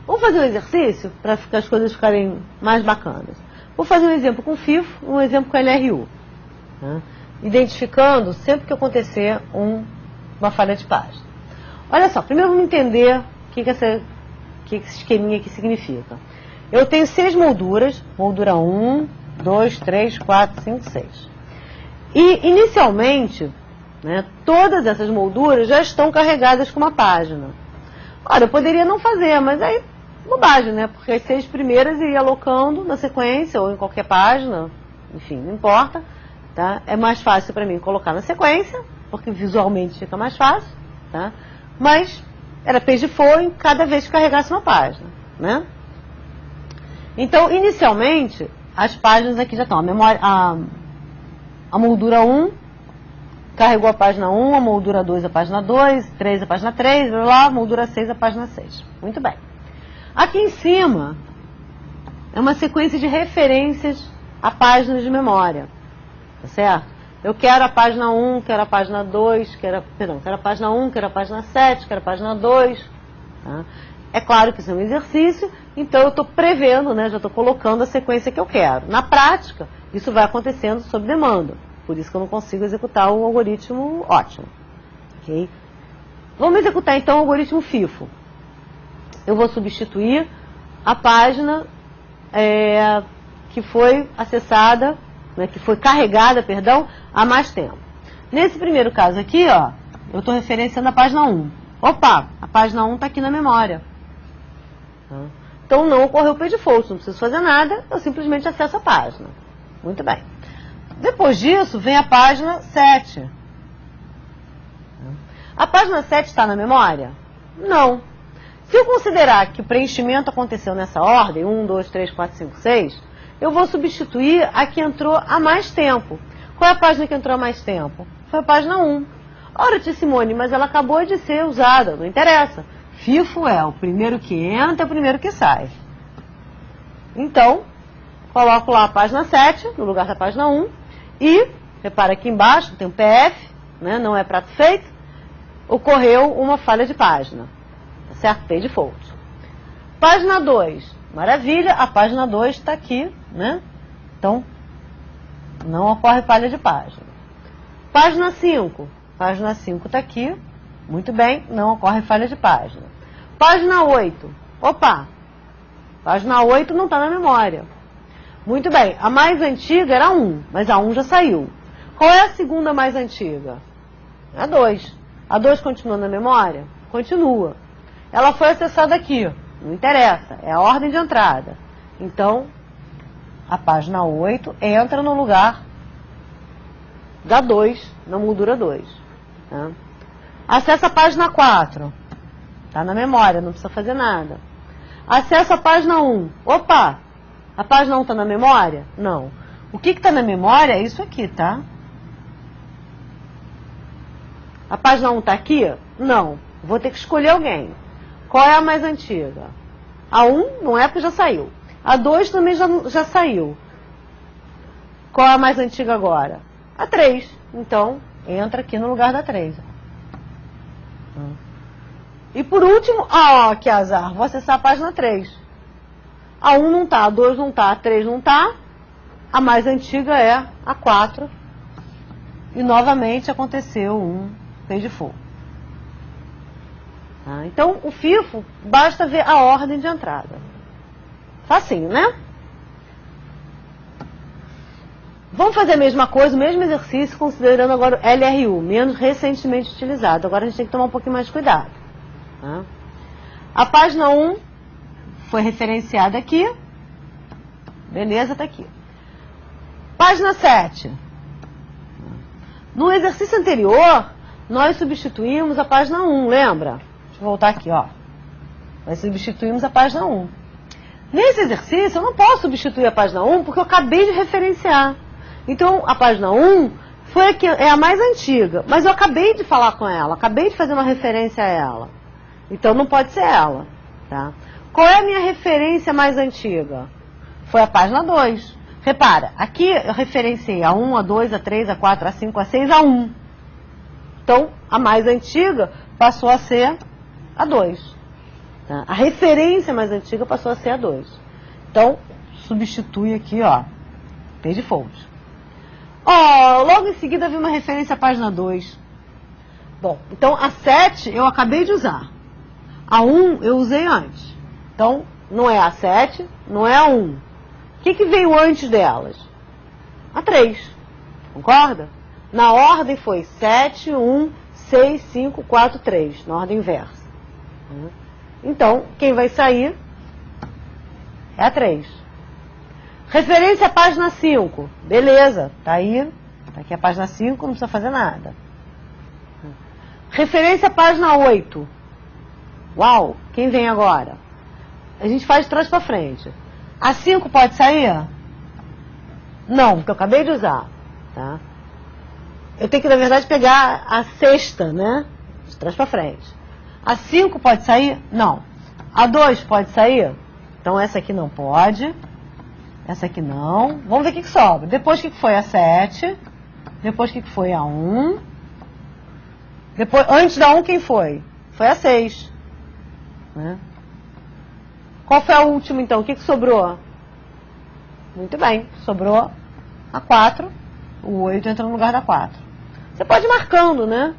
Vamos fazer um exercício para as coisas ficarem mais bacanas. Vou fazer um exemplo com FIFO, um exemplo com LRU. Né? Identificando sempre que acontecer uma falha de página. Olha só, primeiro vamos entender o que esse esqueminha aqui significa. Eu tenho 6 molduras, moldura 1, 2, 3, 4, 5, 6. E, inicialmente, né, todas essas molduras já estão carregadas com uma página. Ora, eu poderia não fazer, mas aí bobagem, né? Porque as 6 primeiras eu ia alocando na sequência ou em qualquer página, enfim, não importa, tá? É mais fácil para mim colocar na sequência, porque visualmente fica mais fácil, tá? Mas era page for em cada vez que carregasse uma página, né? Então, inicialmente, as páginas aqui já estão. A moldura 1 carregou a página 1, a moldura 2 a página 2, 3 a página 3, blá, blá, moldura 6 a página 6. Muito bem. Aqui em cima é uma sequência de referências a páginas de memória, tá certo? Eu quero a página 1, quero a página 2, quero a página 1, quero a página 7, quero a página 2. Tá? É claro que isso é um exercício, então eu estou prevendo, né, já estou colocando a sequência que eu quero. Na prática, isso vai acontecendo sob demanda, por isso que eu não consigo executar o algoritmo ótimo. Okay? Vamos executar então o algoritmo FIFO. Eu vou substituir a página que foi acessada, né, que foi carregada, perdão, há mais tempo. Nesse primeiro caso aqui, ó, eu estou referenciando a página 1. Opa, a página 1 está aqui na memória. Então não ocorreu o page default, não preciso fazer nada, eu simplesmente acesso a página. Muito bem. Depois disso, vem a página 7. A página 7 está na memória? Não. Se eu considerar que o preenchimento aconteceu nessa ordem, 1, 2, 3, 4, 5, 6, eu vou substituir a que entrou há mais tempo. Qual é a página que entrou há mais tempo? Foi a página 1. Ora, Tia Simone, mas ela acabou de ser usada, não interessa. FIFO é o primeiro que entra, é o primeiro que sai. Então, coloco lá a página 7, no lugar da página 1, e, repara aqui embaixo, tem um PF, né, não é prato feito, ocorreu uma falha de página, tá certo? Page default. Página 2, maravilha, a página 2 está aqui, né? Então, não ocorre falha de página. Página 5 está aqui, muito bem, não ocorre falha de página. Página 8, opa, página 8 não está na memória. Muito bem, a mais antiga era a 1, mas a 1 já saiu. Qual é a segunda mais antiga? A 2. A 2 continua na memória? Continua. Ela foi acessada aqui, não interessa, é a ordem de entrada. Então, a página 8 entra no lugar da 2, na moldura 2. Tá? Acessa a página 4. Está na memória, não precisa fazer nada. Acessa a página 1. Opa! A página 1 está na memória? Não. O que está na memória é isso aqui, tá? A página 1 está aqui? Não. Vou ter que escolher alguém. Qual é a mais antiga? A 1 não é porque já saiu. A 2 também já saiu. Qual é a mais antiga agora? A 3. Então, entra aqui no lugar da 3. E por último, que azar, vou acessar a página 3. A 1 não está, a 2 não está, a 3 não está. A mais antiga é a 4. E novamente aconteceu um page default. Então, o FIFO, basta ver a ordem de entrada. Facinho, né? Vamos fazer a mesma coisa, o mesmo exercício, considerando agora o LRU, menos recentemente utilizado. Agora a gente tem que tomar um pouquinho mais de cuidado. A página 1 foi referenciada aqui. Beleza, está aqui. Página 7. No exercício anterior, nós substituímos a página 1, lembra? Deixa eu voltar aqui, ó. Nós substituímos a página 1. Nesse exercício, eu não posso substituir a página 1 porque eu acabei de referenciar. Então, a página 1 é a mais antiga, mas eu acabei de falar com ela, acabei de fazer uma referência a ela. Então, não pode ser ela. Tá? Qual é a minha referência mais antiga? Foi a página 2. Repara, aqui eu referenciei a 1, a 2, a 3, a 4, a 5, a 6, a 1. Então, a mais antiga passou a ser a 2. Tá? A referência mais antiga passou a ser a 2. Então, substitui aqui, ó, page default. Logo em seguida vem uma referência à página 2. Bom, então a 7 eu acabei de usar. A 1 eu usei antes. Então, não é a 7, não é a 1. O que veio antes delas? A 3. Concorda? Na ordem foi 7, 1, 6, 5, 4, 3. Na ordem inversa. Então, quem vai sair É a 3. Referência à página 5. Beleza, tá aí. Tá aqui a página 5, não precisa fazer nada. Referência à página 8. Uau, quem vem agora? A gente faz de trás para frente. A 5 pode sair? Não, porque eu acabei de usar. Tá? Eu tenho que, na verdade, pegar a 6ª, né? De trás para frente. A 5 pode sair? Não. A 2 pode sair? Então essa aqui não pode. Essa aqui não. Vamos ver o que sobra. Depois o que foi a 7? Depois o que foi a 1? Depois, antes da 1 quem foi? Foi a 6. Né? Qual foi a última então? O que sobrou? Muito bem, sobrou a 4. O 8 entra no lugar da 4. Você pode ir marcando, né?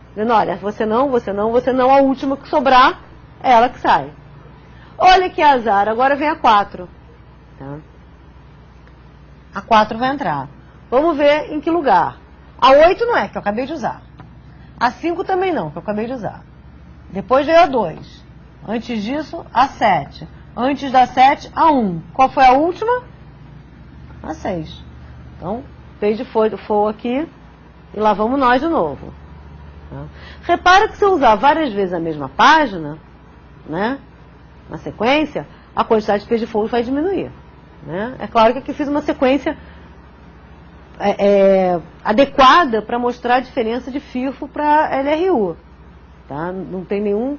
Dizendo, olha, você não, você não, você não. A última que sobrar é ela que sai. Olha que azar, agora vem a 4. Tá? A 4 vai entrar. Vamos ver em que lugar. A 8 não é, que eu acabei de usar. A 5 também não, que eu acabei de usar. Depois veio a 2. Antes disso, a 7. Antes da 7, a 1. Qual foi a última? A 6. Então, fez de for aqui e lá vamos nós de novo. Tá? Repara que se eu usar várias vezes a mesma página, né, na sequência, a quantidade de page de fogo vai diminuir. Né? É claro que aqui fiz uma sequência adequada para mostrar a diferença de FIFO para LRU. Tá? Não tem nenhum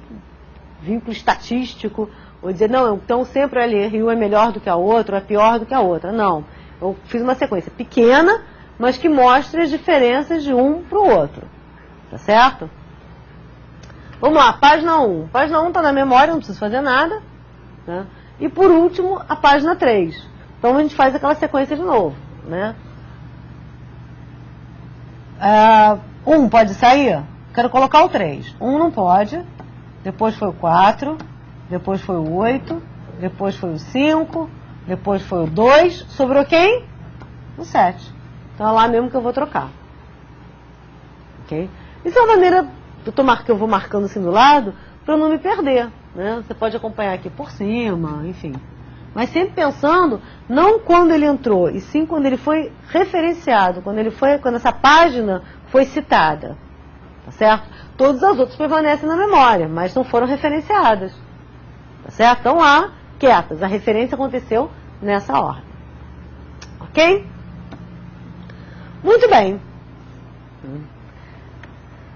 vínculo estatístico, ou dizer, não, então sempre a LRU é melhor do que a outra, ou é pior do que a outra. Não. Eu fiz uma sequência pequena, mas que mostra as diferenças de um para o outro. Tá certo? Vamos lá, página 1. Página 1 está na memória, não preciso fazer nada. Né? E por último, a página 3. Então a gente faz aquela sequência de novo. Né? 1 pode sair? Quero colocar o 3. 1 não pode. Depois foi o 4. Depois foi o 8. Depois foi o 5. Depois foi o 2. Sobrou quem? O 7. Então é lá mesmo que eu vou trocar. Ok? Isso é uma maneira, eu vou marcando assim do lado, para eu não me perder. Né? Você pode acompanhar aqui por cima, enfim. Mas sempre pensando, não quando ele entrou, e sim quando ele foi referenciado, quando essa página foi citada. Tá certo? Todas as outras permanecem na memória, mas não foram referenciadas. Tá certo? Estão lá, quietas. A referência aconteceu nessa ordem. Ok? Muito bem.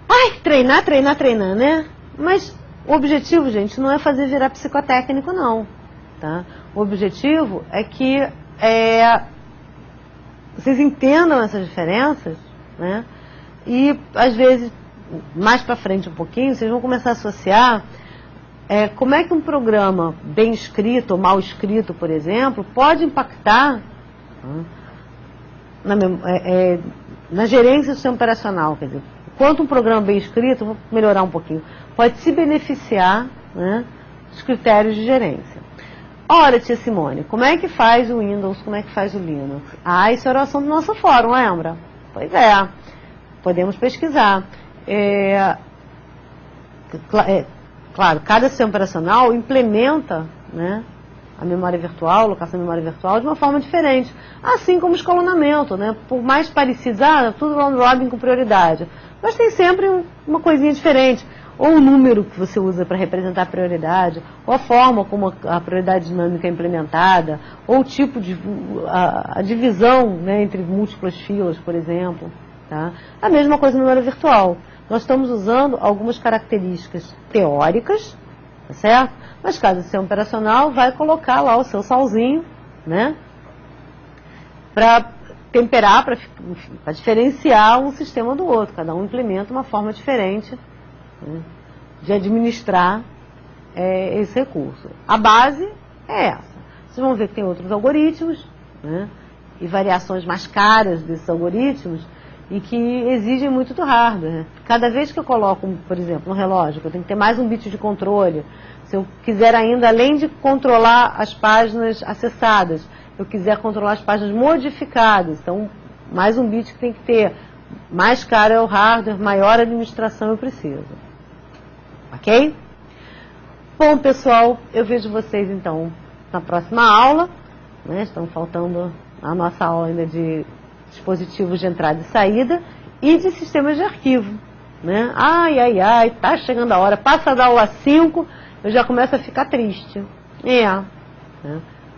Ai, treinar, né? Mas o objetivo, gente, não é fazer virar psicotécnico, não. Tá? O objetivo é que vocês entendam essas diferenças, né? E, às vezes, mais para frente um pouquinho, vocês vão começar a associar como é que um programa bem escrito ou mal escrito, por exemplo, pode impactar na gerência do sistema operacional. Quer dizer, quanto um programa bem escrito, vou melhorar um pouquinho, pode se beneficiar, né, dos critérios de gerência. Ora, tia Simone, como é que faz o Windows, como é que faz o Linux? Isso era o assunto do nosso fórum, lembra? Pois é, podemos pesquisar. Claro, cada sistema operacional implementa, né, a memória virtual, a alocação de memória virtual de uma forma diferente. Assim como o escalonamento, né? Por mais parecidos, tudo round robin com prioridade. Mas tem sempre uma coisinha diferente. Ou o número que você usa para representar a prioridade, ou a forma como a prioridade dinâmica é implementada, ou o tipo de a divisão, né, entre múltiplas filas, por exemplo. Tá? A mesma coisa na memória virtual. Nós estamos usando algumas características teóricas, tá certo? Mas cada sistema operacional vai colocar lá o seu salzinho, né? Para temperar, para diferenciar um sistema do outro. Cada um implementa uma forma diferente, né, de administrar esse recurso. A base é essa. Vocês vão ver que tem outros algoritmos, né, e variações mais caras desses algoritmos, e que exigem muito do hardware. Cada vez que eu coloco, por exemplo, um relógio, eu tenho que ter mais um bit de controle. Se eu quiser ainda, além de controlar as páginas acessadas, eu quiser controlar as páginas modificadas, então mais um bit que tem que ter. Mais caro é o hardware, maior administração eu preciso. Ok? Bom, pessoal, eu vejo vocês então na próxima aula, né? Estão faltando a nossa aula ainda de dispositivos de entrada e saída e de sistemas de arquivo, né? Ai, tá chegando a hora, passa da aula 5, eu já começo a ficar triste. Né?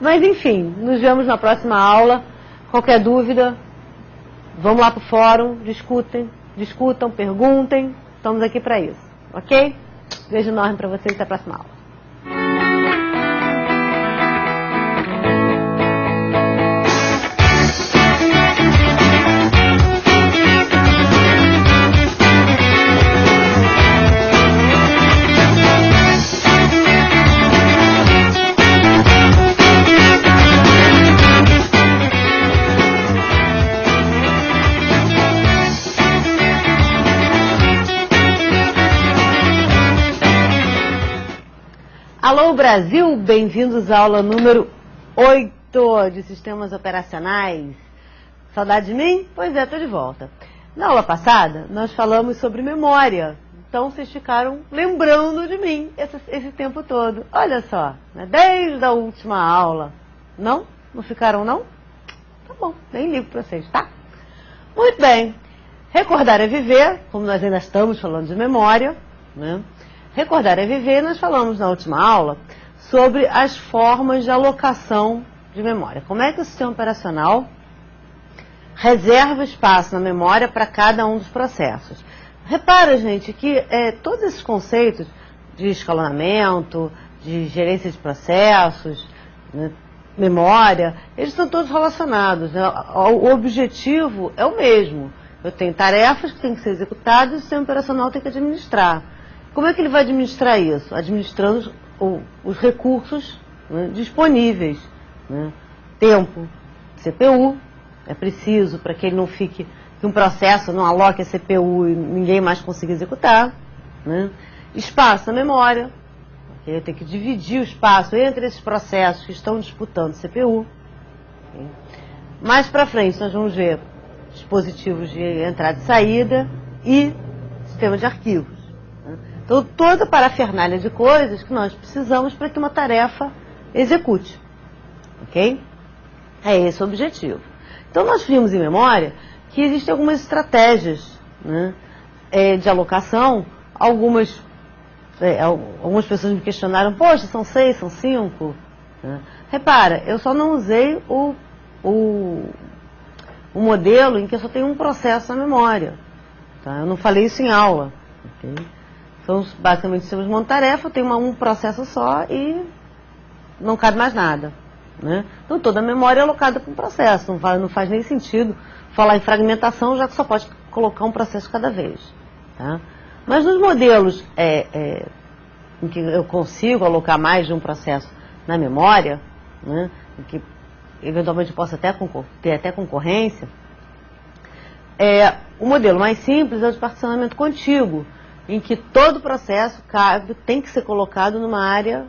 Mas enfim, nos vemos na próxima aula. Qualquer dúvida, vamos lá pro fórum, discutam, perguntem, estamos aqui para isso, ok? Beijo enorme para vocês, até a próxima aula. Alô Brasil, bem-vindos à aula número 8 de Sistemas Operacionais. Saudade de mim? Pois é, estou de volta. Na aula passada, nós falamos sobre memória. Então, vocês ficaram lembrando de mim esse tempo todo. Olha só, né? Desde a última aula. Não? Não ficaram, não? Tá bom, nem ligo para vocês, tá? Muito bem. Recordar é viver, como nós ainda estamos falando de memória, né? Recordar é viver, nós falamos na última aula sobre as formas de alocação de memória. Como é que o sistema operacional reserva espaço na memória para cada um dos processos. Repara, gente, que todos esses conceitos de escalonamento, de gerência de processos, né, memória, eles estão todos relacionados, né? O objetivo é o mesmo. Eu tenho tarefas que têm que ser executadas e o sistema operacional tem que administrar. Como é que ele vai administrar isso? Administrando os recursos, né, disponíveis. Né? Tempo, CPU, é preciso para que ele não fique, que um processo não aloque a CPU e ninguém mais consiga executar. Né? Espaço na memória, ele tem que dividir o espaço entre esses processos que estão disputando CPU. Okay? Mais para frente nós vamos ver dispositivos de entrada e saída e sistema de arquivos. Então, toda a parafernália de coisas que nós precisamos para que uma tarefa execute. Ok? É esse o objetivo. Então, nós vimos em memória que existem algumas estratégias, né, de alocação. Algumas pessoas me questionaram, poxa, são 6, são 5? Né? Repara, eu só não usei o modelo em que eu só tenho um processo na memória. Tá? Eu não falei isso em aula. Okay? Então, basicamente, temos uma tarefa, tem um processo só e não cabe mais nada. Né? Então, toda a memória é alocada para um processo. Não faz nem sentido falar em fragmentação, já que só pode colocar um processo cada vez. Tá? Mas nos modelos em que eu consigo alocar mais de um processo na memória, né, em que eventualmente eu posso até ter até concorrência, o modelo mais simples é o de particionamento contíguo, em que todo processo tem que ser colocado numa área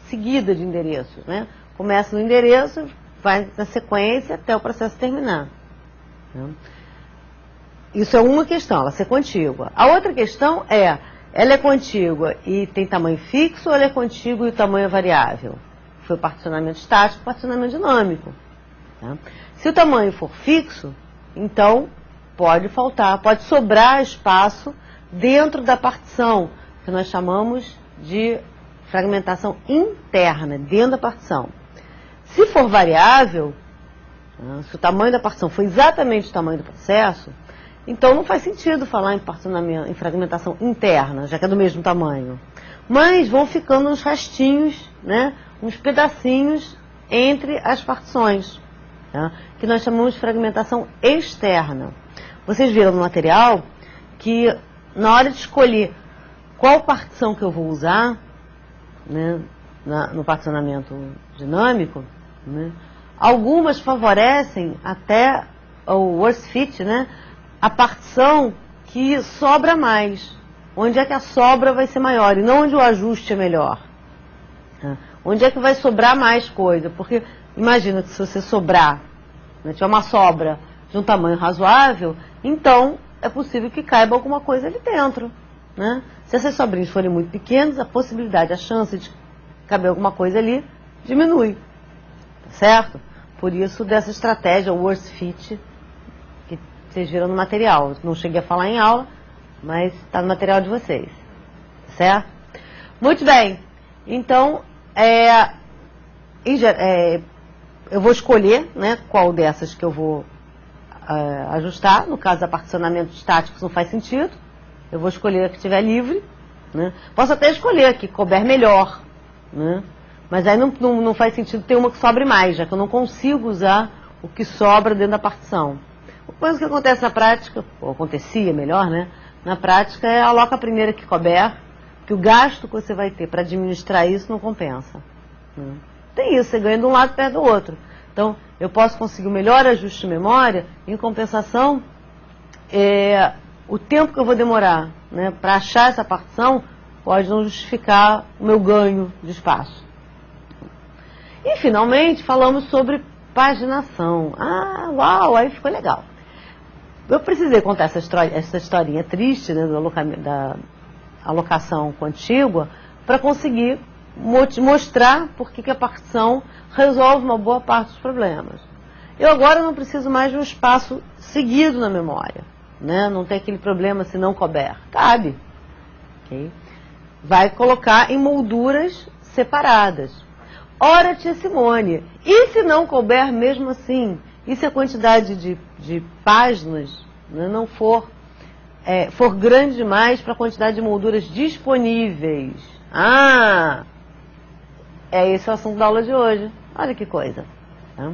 seguida de endereços. Né? Começa no endereço, vai na sequência até o processo terminar. Né? Isso é uma questão, ela ser contígua. A outra questão ela é contígua e tem tamanho fixo ou ela é contígua e o tamanho é variável? Foi o particionamento estático, particionamento dinâmico. Tá? Se o tamanho for fixo, então pode sobrar espaço dentro da partição, que nós chamamos de fragmentação interna, dentro da partição. Se for variável, se o tamanho da partição for exatamente o tamanho do processo, então não faz sentido falar em fragmentação interna, já que é do mesmo tamanho. Mas vão ficando uns restinhos, né, uns pedacinhos entre as partições, tá, que nós chamamos de fragmentação externa. Vocês viram no material que na hora de escolher qual partição que eu vou usar, né, no particionamento dinâmico, né, algumas favorecem até o worst fit, né, a partição que sobra mais. Onde é que a sobra vai ser maior e não onde o ajuste é melhor. Onde é que vai sobrar mais coisa? Porque imagina que se você sobrar, né, tiver uma sobra de um tamanho razoável, então é possível que caiba alguma coisa ali dentro. Né? Se essas sobrinhas forem muito pequenas, a possibilidade, a chance de caber alguma coisa ali diminui, tá certo? Por isso dessa estratégia, o worst fit, que vocês viram no material. Não cheguei a falar em aula, mas está no material de vocês, certo? Muito bem, então, eu vou escolher, né, qual dessas que eu vou ajustar. No caso da particionamento estático, não faz sentido. Eu vou escolher a que estiver livre, né? Posso até escolher a que couber melhor, né? Mas aí não faz sentido ter uma que sobre mais, já que eu não consigo usar o que sobra dentro da partição. Coisa que acontece na prática, ou acontecia melhor, né? Na prática aloca a primeira que couber, que o gasto que você vai ter para administrar isso não compensa, né? Tem isso, você ganha de um lado perto do outro. Então, eu posso conseguir o melhor ajuste de memória, em compensação, o tempo que eu vou demorar, né, para achar essa partição pode não justificar o meu ganho de espaço. E, finalmente, falamos sobre paginação. Ah, uau, aí ficou legal. Eu precisei contar essa historinha triste, né, da alocação contígua para conseguir mostrar por que a partição resolve uma boa parte dos problemas. Eu agora não preciso mais de um espaço seguido na memória, né? Não tem aquele problema se não couber. Cabe. Okay? Vai colocar em molduras separadas. Ora, tia Simone, e se não couber mesmo assim? E se a quantidade de páginas, né, não for grande demais para a quantidade de molduras disponíveis? Ah! Esse é o assunto da aula de hoje. Olha que coisa. Tá?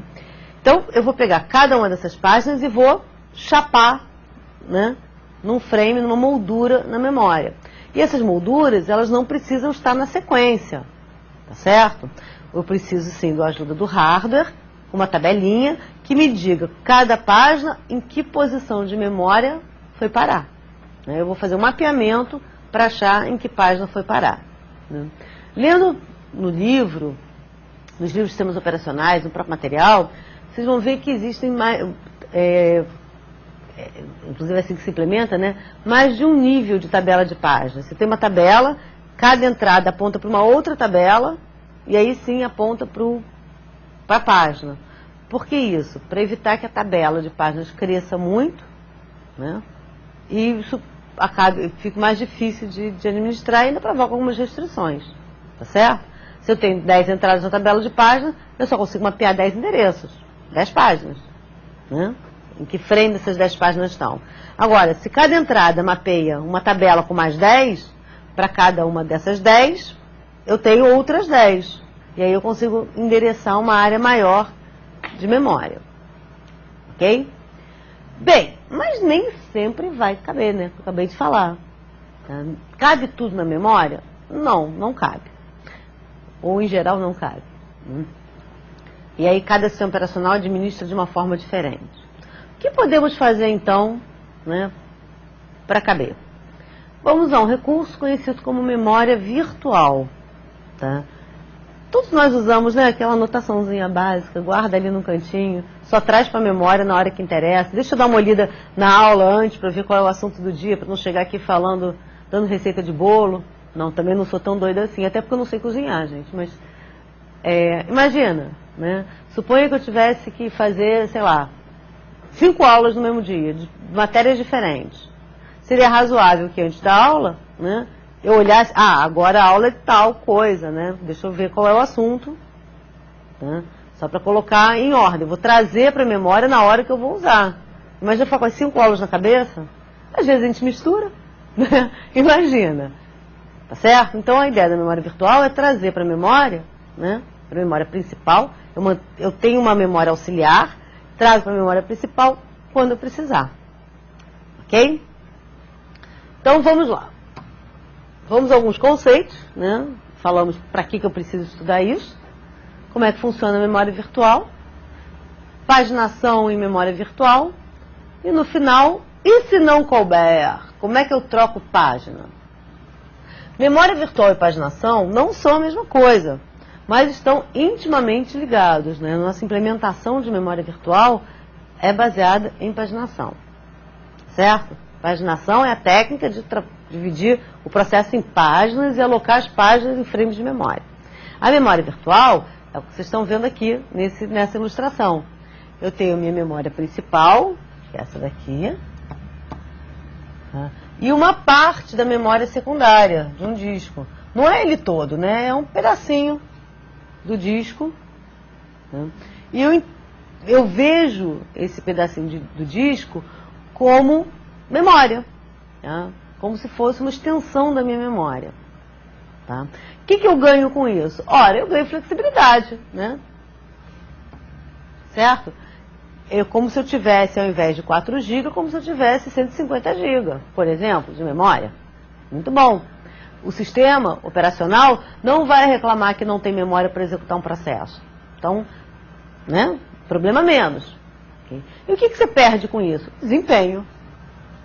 Então, eu vou pegar cada uma dessas páginas e vou chapar, né, num frame, numa moldura na memória. E essas molduras, elas não precisam estar na sequência, tá certo? Eu preciso, sim, da ajuda do hardware, uma tabelinha que me diga cada página em que posição de memória foi parar. Eu vou fazer um mapeamento para achar em que página foi parar, né? Lendo no livro, nos livros de sistemas operacionais, no próprio material, vocês vão ver que existem mais, inclusive assim que se implementa, né, mais de um nível de tabela de páginas. Você tem uma tabela, cada entrada aponta para uma outra tabela, e aí sim aponta para a página. Por que isso? Para evitar que a tabela de páginas cresça muito, né, e isso fique mais difícil de administrar e ainda provoca algumas restrições, tá certo? Se eu tenho 10 entradas na tabela de páginas, eu só consigo mapear 10 endereços, 10 páginas, né? Em que frame essas 10 páginas estão. Agora, se cada entrada mapeia uma tabela com mais 10, para cada uma dessas 10, eu tenho outras 10. E aí eu consigo endereçar uma área maior de memória. Ok? Bem, mas nem sempre vai caber, né? Eu acabei de falar. Tá? Cabe tudo na memória? Não, não cabe. Ou em geral não cabe. E aí cada sistema operacional administra de uma forma diferente. O que podemos fazer então, né, para caber? Vamos a um recurso conhecido como memória virtual. Tá? Todos nós usamos, né, aquela anotaçãozinha básica, guarda ali no cantinho, só traz para a memória na hora que interessa. Deixa eu dar uma olhada na aula antes para ver qual é o assunto do dia, para não chegar aqui dando receita de bolo. Não, também não sou tão doida assim, até porque eu não sei cozinhar, gente. Mas, imagina, né? Suponha que eu tivesse que fazer, sei lá, 5 aulas no mesmo dia, de matérias diferentes. Seria razoável que antes da aula, né, eu olhasse, agora a aula é tal coisa, né? Deixa eu ver qual é o assunto, né? Só para colocar em ordem. Eu vou trazer para a memória na hora que eu vou usar. Imagina ficar com as 5 aulas na cabeça? Às vezes a gente mistura, né? Imagina. Tá certo? Então a ideia da memória virtual é trazer para a memória, né, para a memória principal. Eu tenho uma memória auxiliar, trago para a memória principal quando eu precisar. Ok? Então vamos lá. Vamos a alguns conceitos, né? Falamos para que eu preciso estudar isso, como é que funciona a memória virtual, paginação em memória virtual, e no final, e se não couber, como é que eu troco página? Memória virtual e paginação não são a mesma coisa, mas estão intimamente ligados, né? Nossa implementação de memória virtual é baseada em paginação, certo? Paginação é a técnica de dividir o processo em páginas e alocar as páginas em frames de memória. A memória virtual É o que vocês estão vendo aqui nessa ilustração. Eu tenho minha memória principal, que é essa daqui, tá? E uma parte da memória secundária de um disco. Não é ele todo, né? É um pedacinho do disco, né? E eu vejo esse pedacinho do disco como memória, tá? Como se fosse uma extensão da minha memória. Tá? O que eu ganho com isso? Ora, eu ganho flexibilidade, né? Certo? Como se eu tivesse, ao invés de 4 GB, como se eu tivesse 150 GB, por exemplo, de memória. Muito bom. O sistema operacional não vai reclamar que não tem memória para executar um processo. Então, né? Problema menos. Okay? E o que você perde com isso? Desempenho.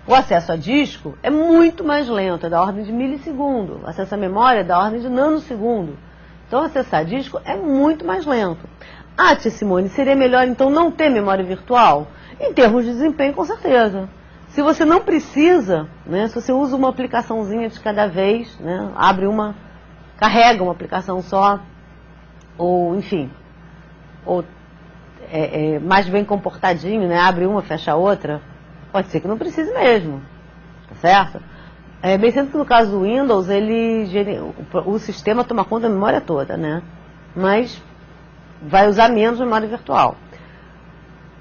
O acesso a disco é muito mais lento, é da ordem de milissegundo. O acesso à memória é da ordem de nanosegundo. Então, acessar disco é muito mais lento. Ah, tia Simone, seria melhor então não ter memória virtual? Em termos de desempenho, com certeza. Se você não precisa, né, se você usa uma aplicaçãozinha de cada vez, né, carrega uma aplicação só, ou enfim, ou mais bem comportadinho, né, abre uma, fecha a outra, pode ser que não precise mesmo, tá certo? Bem sendo que no caso do Windows, o sistema toma conta da memória toda, né? Mas vai usar menos memória virtual.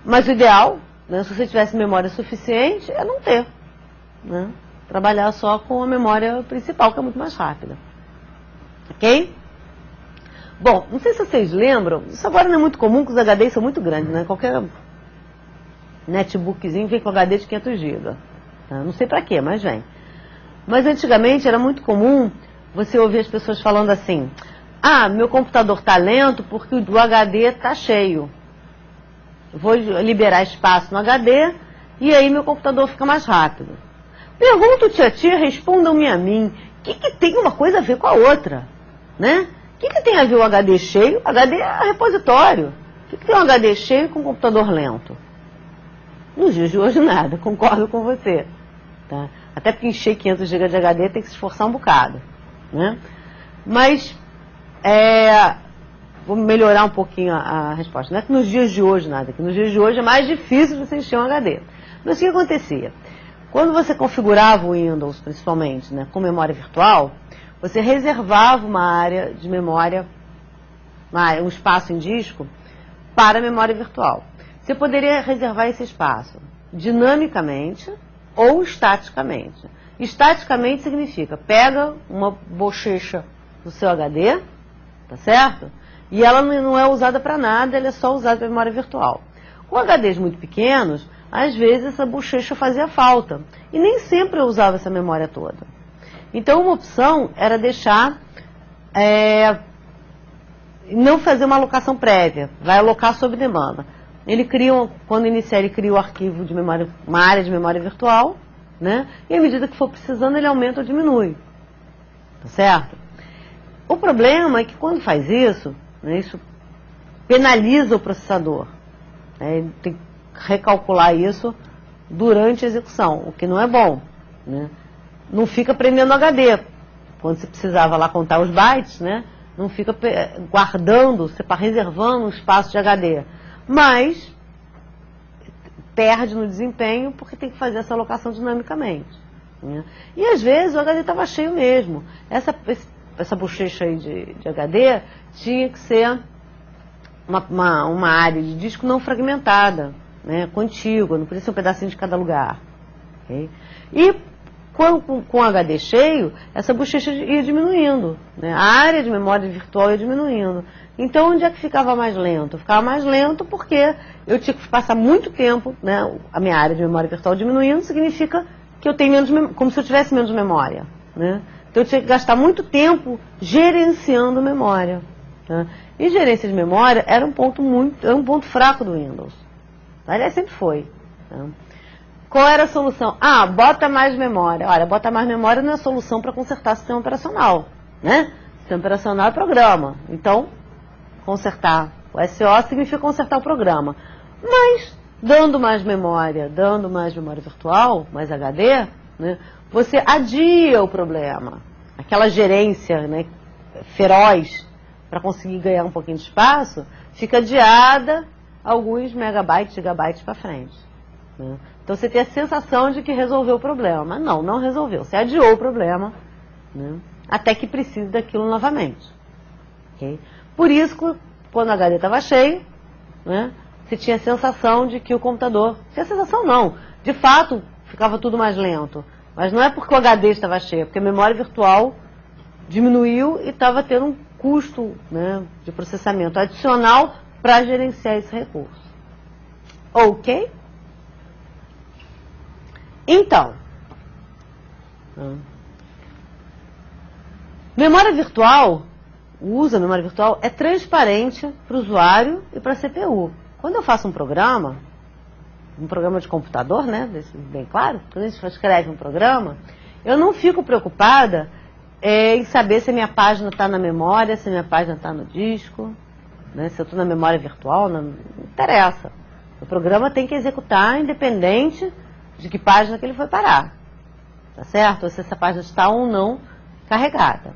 Mas o ideal, né, se você tivesse memória suficiente, é não ter, né? Trabalhar só com a memória principal, que é muito mais rápida. Ok? Bom, não sei se vocês lembram, isso agora não é muito comum, porque os HDs são muito grandes, né? Qualquer netbookzinho vem com HD de 500 GB. Tá? Não sei pra quê, mas vem. Mas antigamente era muito comum você ouvir as pessoas falando assim: ah, meu computador está lento porque o HD está cheio. Vou liberar espaço no HD e aí meu computador fica mais rápido. Pergunto, tia, respondam-me a mim, o que tem uma coisa a ver com a outra? Né? O que tem a ver o HD cheio? HD é repositório. O que tem um HD cheio com um computador lento? Nos dias de hoje nada, concordo com você. Tá? Até porque encher 500 GB de HD tem que se esforçar um bocado. Né? Mas, vou melhorar um pouquinho a resposta. Não é que nos dias de hoje nada, que nos dias de hoje é mais difícil você encher um HD. Mas o que acontecia? Quando você configurava o Windows, principalmente, né, com memória virtual, você reservava uma área de memória, um espaço em disco, para a memória virtual. Você poderia reservar esse espaço dinamicamente ou estaticamente. Estaticamente significa, pega uma bochecha do seu HD, tá certo? E ela não é usada para nada, ela é só usada para memória virtual. Com HDs muito pequenos, às vezes essa bochecha fazia falta. E nem sempre eu usava essa memória toda. Então uma opção era deixar, não fazer uma alocação prévia, vai alocar sob demanda. Quando iniciar, ele cria o arquivo de memória, uma área de memória virtual, né? E à medida que for precisando, ele aumenta ou diminui. Tá certo? O problema é que quando faz isso, né, isso penaliza o processador. Né? Ele tem que recalcular isso durante a execução, o que não é bom. Né? Não fica prendendo HD. Quando você precisava lá contar os bytes, né? Não fica guardando, reservando um espaço de HD. Mas perde no desempenho porque tem que fazer essa alocação dinamicamente. Né? E às vezes o HD estava cheio mesmo. Essa bochecha aí de HD tinha que ser uma área de disco não fragmentada, né? Contígua, não podia ser um pedacinho de cada lugar. Okay? E com o HD cheio, essa bochecha ia diminuindo. Né? A área de memória virtual ia diminuindo. Então, onde é que ficava mais lento? Ficava mais lento porque eu tinha que passar muito tempo, né? A minha área de memória virtual diminuindo, significa que eu tenho menos, como se eu tivesse menos memória. Né? Então, eu tinha que gastar muito tempo gerenciando memória. Tá? E gerência de memória era um ponto fraco do Windows. Aliás, sempre foi. Tá? Qual era a solução? Ah, bota mais memória. Olha, bota mais memória não é solução para consertar o sistema operacional. Né? Sistema operacional é programa. Então, consertar o SO significa consertar o programa. Mas, dando mais memória virtual, mais HD, né, você adia o problema. Aquela gerência, né, feroz para conseguir ganhar um pouquinho de espaço, fica adiada alguns megabytes, gigabytes para frente. Né? Então você tem a sensação de que resolveu o problema, mas não resolveu. Você adiou o problema, né? Até que precise daquilo novamente. Okay? Por isso, quando o HD estava cheio, né, você tinha a sensação de que o computador... Tinha sensação não, de fato ficava tudo mais lento. Mas não é porque o HD estava cheio, é porque a memória virtual diminuiu e estava tendo um custo, né, de processamento adicional para gerenciar esse recurso. Ok? Então, memória virtual, o uso da memória virtual é transparente para o usuário e para a CPU. Quando eu faço um programa de computador, né, bem claro, quando a gente escreve um programa, eu não fico preocupada em saber se a minha página está na memória, se a minha página está no disco, né, se eu estou na memória virtual, não interessa. O programa tem que executar independente de que página que ele foi parar, tá certo? Ou se essa página está ou não carregada,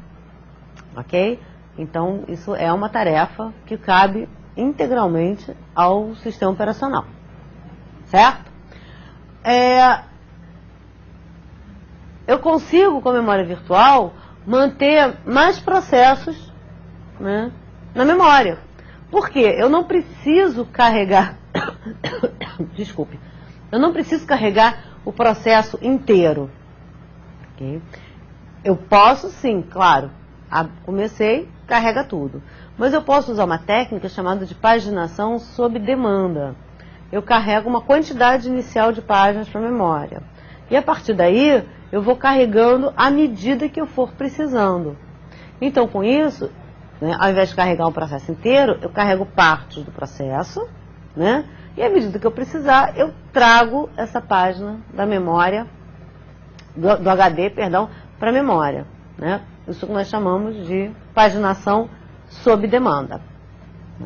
ok? Então, isso é uma tarefa que cabe integralmente ao sistema operacional, certo? Eu consigo, com a memória virtual, manter mais processos, né, na memória. Por quê? Eu não preciso carregar... Desculpe. Eu não preciso carregar o processo inteiro. Okay? Eu posso, sim, claro. Comecei, carrega tudo. Mas eu posso usar uma técnica chamada de paginação sob demanda. Eu carrego uma quantidade inicial de páginas para a memória. E a partir daí, eu vou carregando à medida que eu for precisando. Então, com isso, né, ao invés de carregar um processo inteiro, eu carrego partes do processo, né? E à medida que eu precisar, eu trago essa página da memória, do HD, perdão, para a memória, né? Isso que nós chamamos de paginação sob demanda.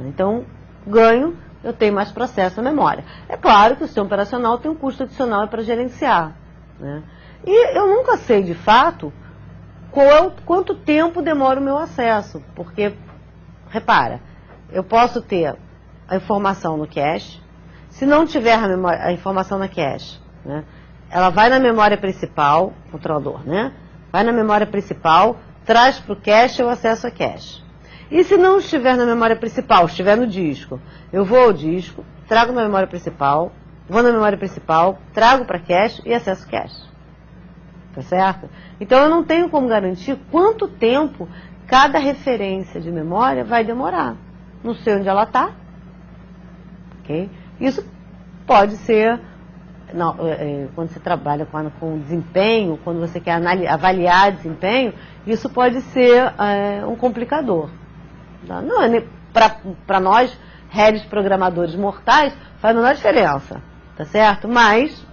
Então, ganho, eu tenho mais processo na memória. É claro que o sistema operacional tem um custo adicional para gerenciar, né? E eu nunca sei, de fato, quanto tempo demora o meu acesso, porque, repara, eu posso ter a informação no cache. Se não tiver a informação na cache, né, ela vai na memória principal, controlador, né? Vai na memória principal, traz para o cache, eu acesso a cache. E se não estiver na memória principal, estiver no disco, eu vou ao disco, trago na memória principal, vou na memória principal, trago para cache e acesso cache. Tá certo? Então eu não tenho como garantir quanto tempo cada referência de memória vai demorar. Não sei onde ela está. Okay? Isso pode ser, quando você trabalha com desempenho, quando você quer avaliar desempenho, isso pode ser um complicador. Não é para nós, réis programadores mortais, faz a menor diferença, tá certo? Mas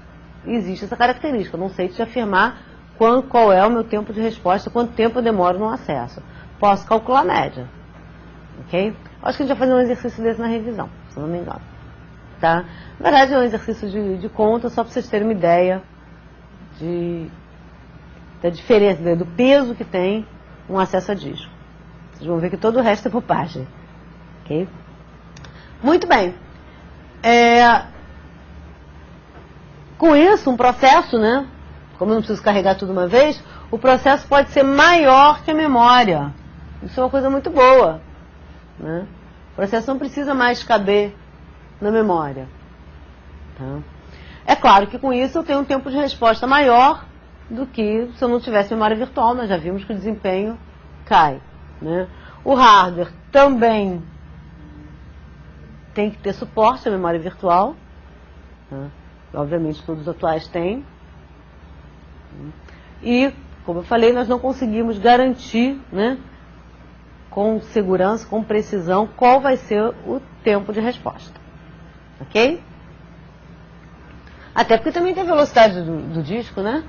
existe essa característica, eu não sei te afirmar qual é o meu tempo de resposta, quanto tempo eu demoro no acesso. Posso calcular a média, ok? Acho que a gente vai fazer um exercício desse na revisão, se não me engano. Tá? Na verdade é um exercício de conta, só para vocês terem uma ideia da diferença, do peso que tem um acesso a disco. Vocês vão ver que todo o resto é bobagem. Ok? Muito bem. Com isso, um processo, né? Como eu não preciso carregar tudo uma vez, o processo pode ser maior que a memória. Isso é uma coisa muito boa, né? O processo não precisa mais caber na memória. Tá? É claro que com isso eu tenho um tempo de resposta maior do que se eu não tivesse memória virtual. Nós já vimos que o desempenho cai, né? O hardware também tem que ter suporte à memória virtual. Tá? Obviamente todos os atuais têm. E, como eu falei, nós não conseguimos garantir, né, com segurança, com precisão, qual vai ser o tempo de resposta. Ok? Até porque também tem a velocidade do disco, né?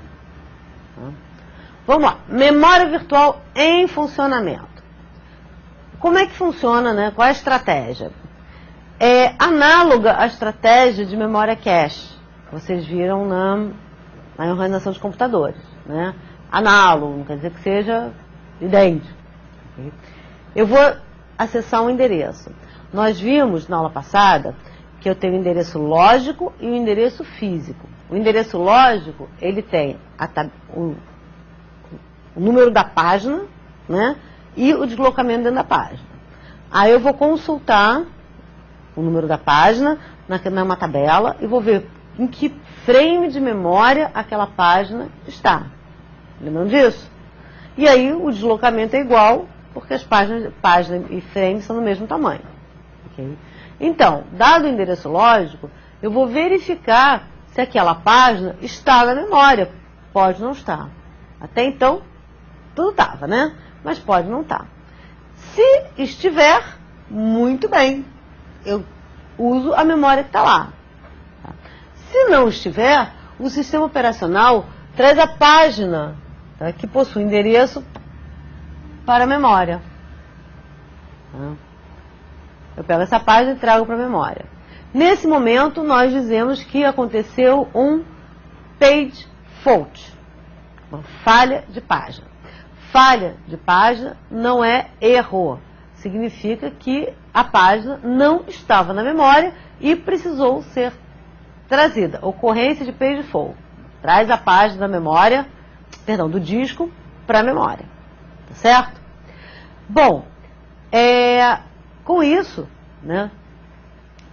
Vamos lá. Memória virtual em funcionamento. Como é que funciona, né? Qual é a estratégia? É análoga à estratégia de memória cache, que vocês viram na organização de computadores, né? Análogo, não quer dizer que seja idêntico. Okay? Eu vou acessar um endereço. Nós vimos na aula passada que eu tenho o endereço lógico e o endereço físico. O endereço lógico, ele tem o número da página, né, e o deslocamento dentro da página. Aí eu vou consultar o número da página numa tabela e vou ver em que frame de memória aquela página está. Lembrando disso? E aí o deslocamento é igual, porque as página e frame são do mesmo tamanho. Okay? Então, dado o endereço lógico, eu vou verificar se aquela página está na memória. Pode não estar. Até então, tudo estava, né? Mas pode não estar. Se estiver, muito bem. Eu uso a memória que está lá. Tá? Se não estiver, o sistema operacional traz a página, tá, que possui endereço para a memória. Tá? Eu pego essa página e trago para a memória. Nesse momento, nós dizemos que aconteceu um page fault, uma falha de página. Falha de página não é erro. Significa que a página não estava na memória e precisou ser trazida. Ocorrência de page fault. Traz a página da memória, perdão, do disco para a memória. Tá certo? Bom, com isso, né,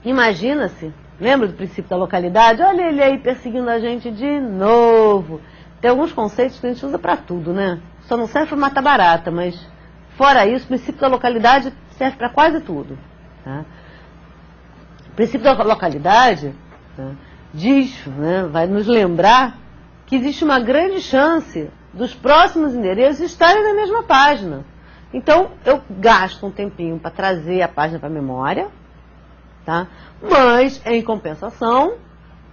imagina-se, lembra do princípio da localidade? Olha ele aí perseguindo a gente de novo. Tem alguns conceitos que a gente usa para tudo, né? Só não serve para matar barata, mas fora isso, o princípio da localidade serve para quase tudo. Tá? O princípio da localidade, tá, diz, né, vai nos lembrar que existe uma grande chance dos próximos endereços estarem na mesma página. Então, eu gasto um tempinho para trazer a página para a memória, tá? Mas, em compensação,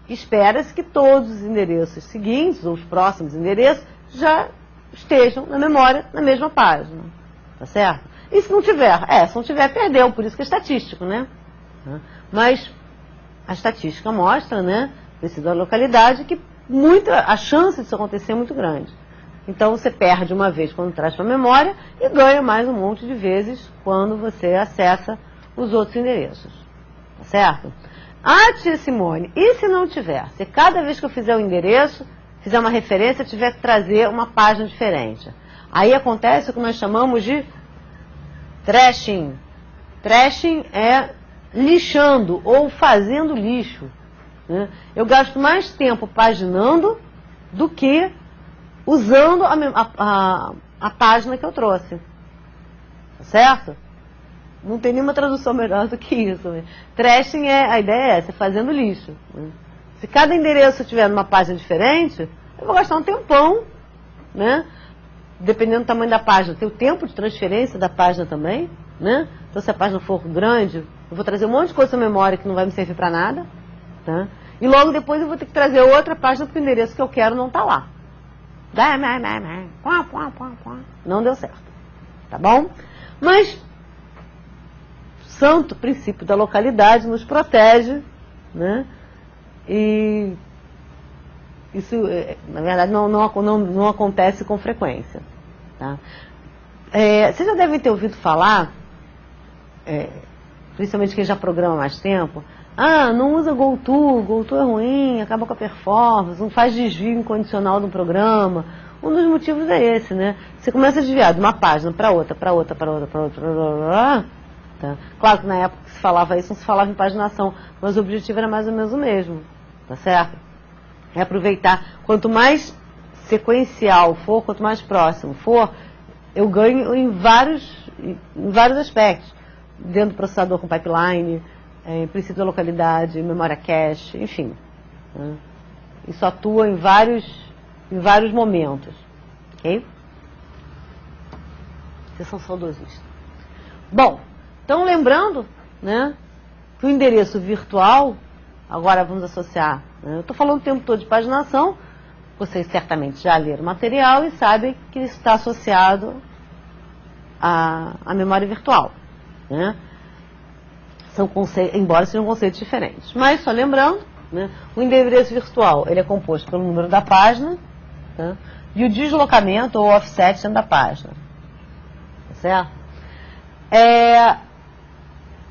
espera-se que todos os endereços seguintes, ou os próximos endereços, já estejam na memória, na mesma página. Tá certo? E se não tiver? Se não tiver, perdeu, por isso que é estatístico, né? Mas a estatística mostra, né, princípio da localidade, que a chance disso acontecer é muito grande. Então você perde uma vez quando traz para a memória e ganha mais um monte de vezes quando você acessa os outros endereços. Tá certo? Tia Simone, e se não tiver? Se cada vez que eu fizer o endereço, fizer uma referência, tiver que trazer uma página diferente. Aí acontece o que nós chamamos de trashing. Trashing é lixando ou fazendo lixo. Né? Eu gasto mais tempo paginando do que usando a página que eu trouxe. Tá certo? Não tem nenhuma tradução melhor do que isso. Né? Trashing a ideia é essa, fazendo lixo. Né? Se cada endereço tiver numa página diferente, eu vou gastar um tempão, né? Dependendo do tamanho da página. Tem o tempo de transferência da página também, né? Então, se a página for grande, eu vou trazer um monte de coisa na memória que não vai me servir para nada, tá? E logo depois eu vou ter que trazer outra página porque o endereço que eu quero não está lá. Não deu certo. Tá bom? Mas o santo princípio da localidade nos protege, né? E isso, na verdade, não acontece com frequência. Tá? Vocês já devem ter ouvido falar, principalmente quem já programa há mais tempo, não usa GoTo é ruim, acaba com a performance, não faz desvio incondicional do programa. Um dos motivos é esse, né? Você começa a desviar de uma página para outra, para outra. Tá? Claro que na época que se falava isso, não se falava em paginação, mas o objetivo era mais ou menos o mesmo, tá certo? É aproveitar, quanto mais sequencial for, quanto mais próximo for, eu ganho em vários aspectos. Dentro do processador com pipeline, em princípio da localidade, memória cache, enfim. Né? Isso atua em vários momentos. Ok? Vocês são saudosistas. Bom, então lembrando, né, que o endereço virtual, agora vamos associar, né, eu estou falando o tempo todo de paginação, vocês certamente já leram o material e sabem que isso está associado à memória virtual. Né? Embora sejam conceitos diferentes. Mas, só lembrando, né, o endereço virtual ele é composto pelo número da página, tá, e o deslocamento ou offset dentro da página. Tá certo?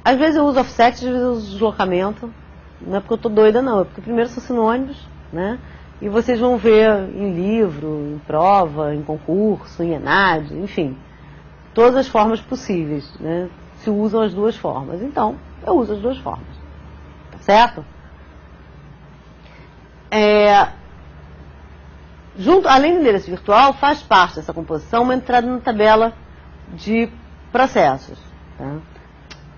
Às vezes eu uso offset, às vezes eu uso deslocamento. Não é porque eu estou doida, não. É porque primeiro são sinônimos, né? E vocês vão ver em livro, em prova, em concurso, em ENAD, enfim. Todas as formas possíveis, né? Se usam as duas formas. Então, eu uso as duas formas. Tá certo? Além do endereço virtual, faz parte dessa composição uma entrada na tabela de processos. Tá?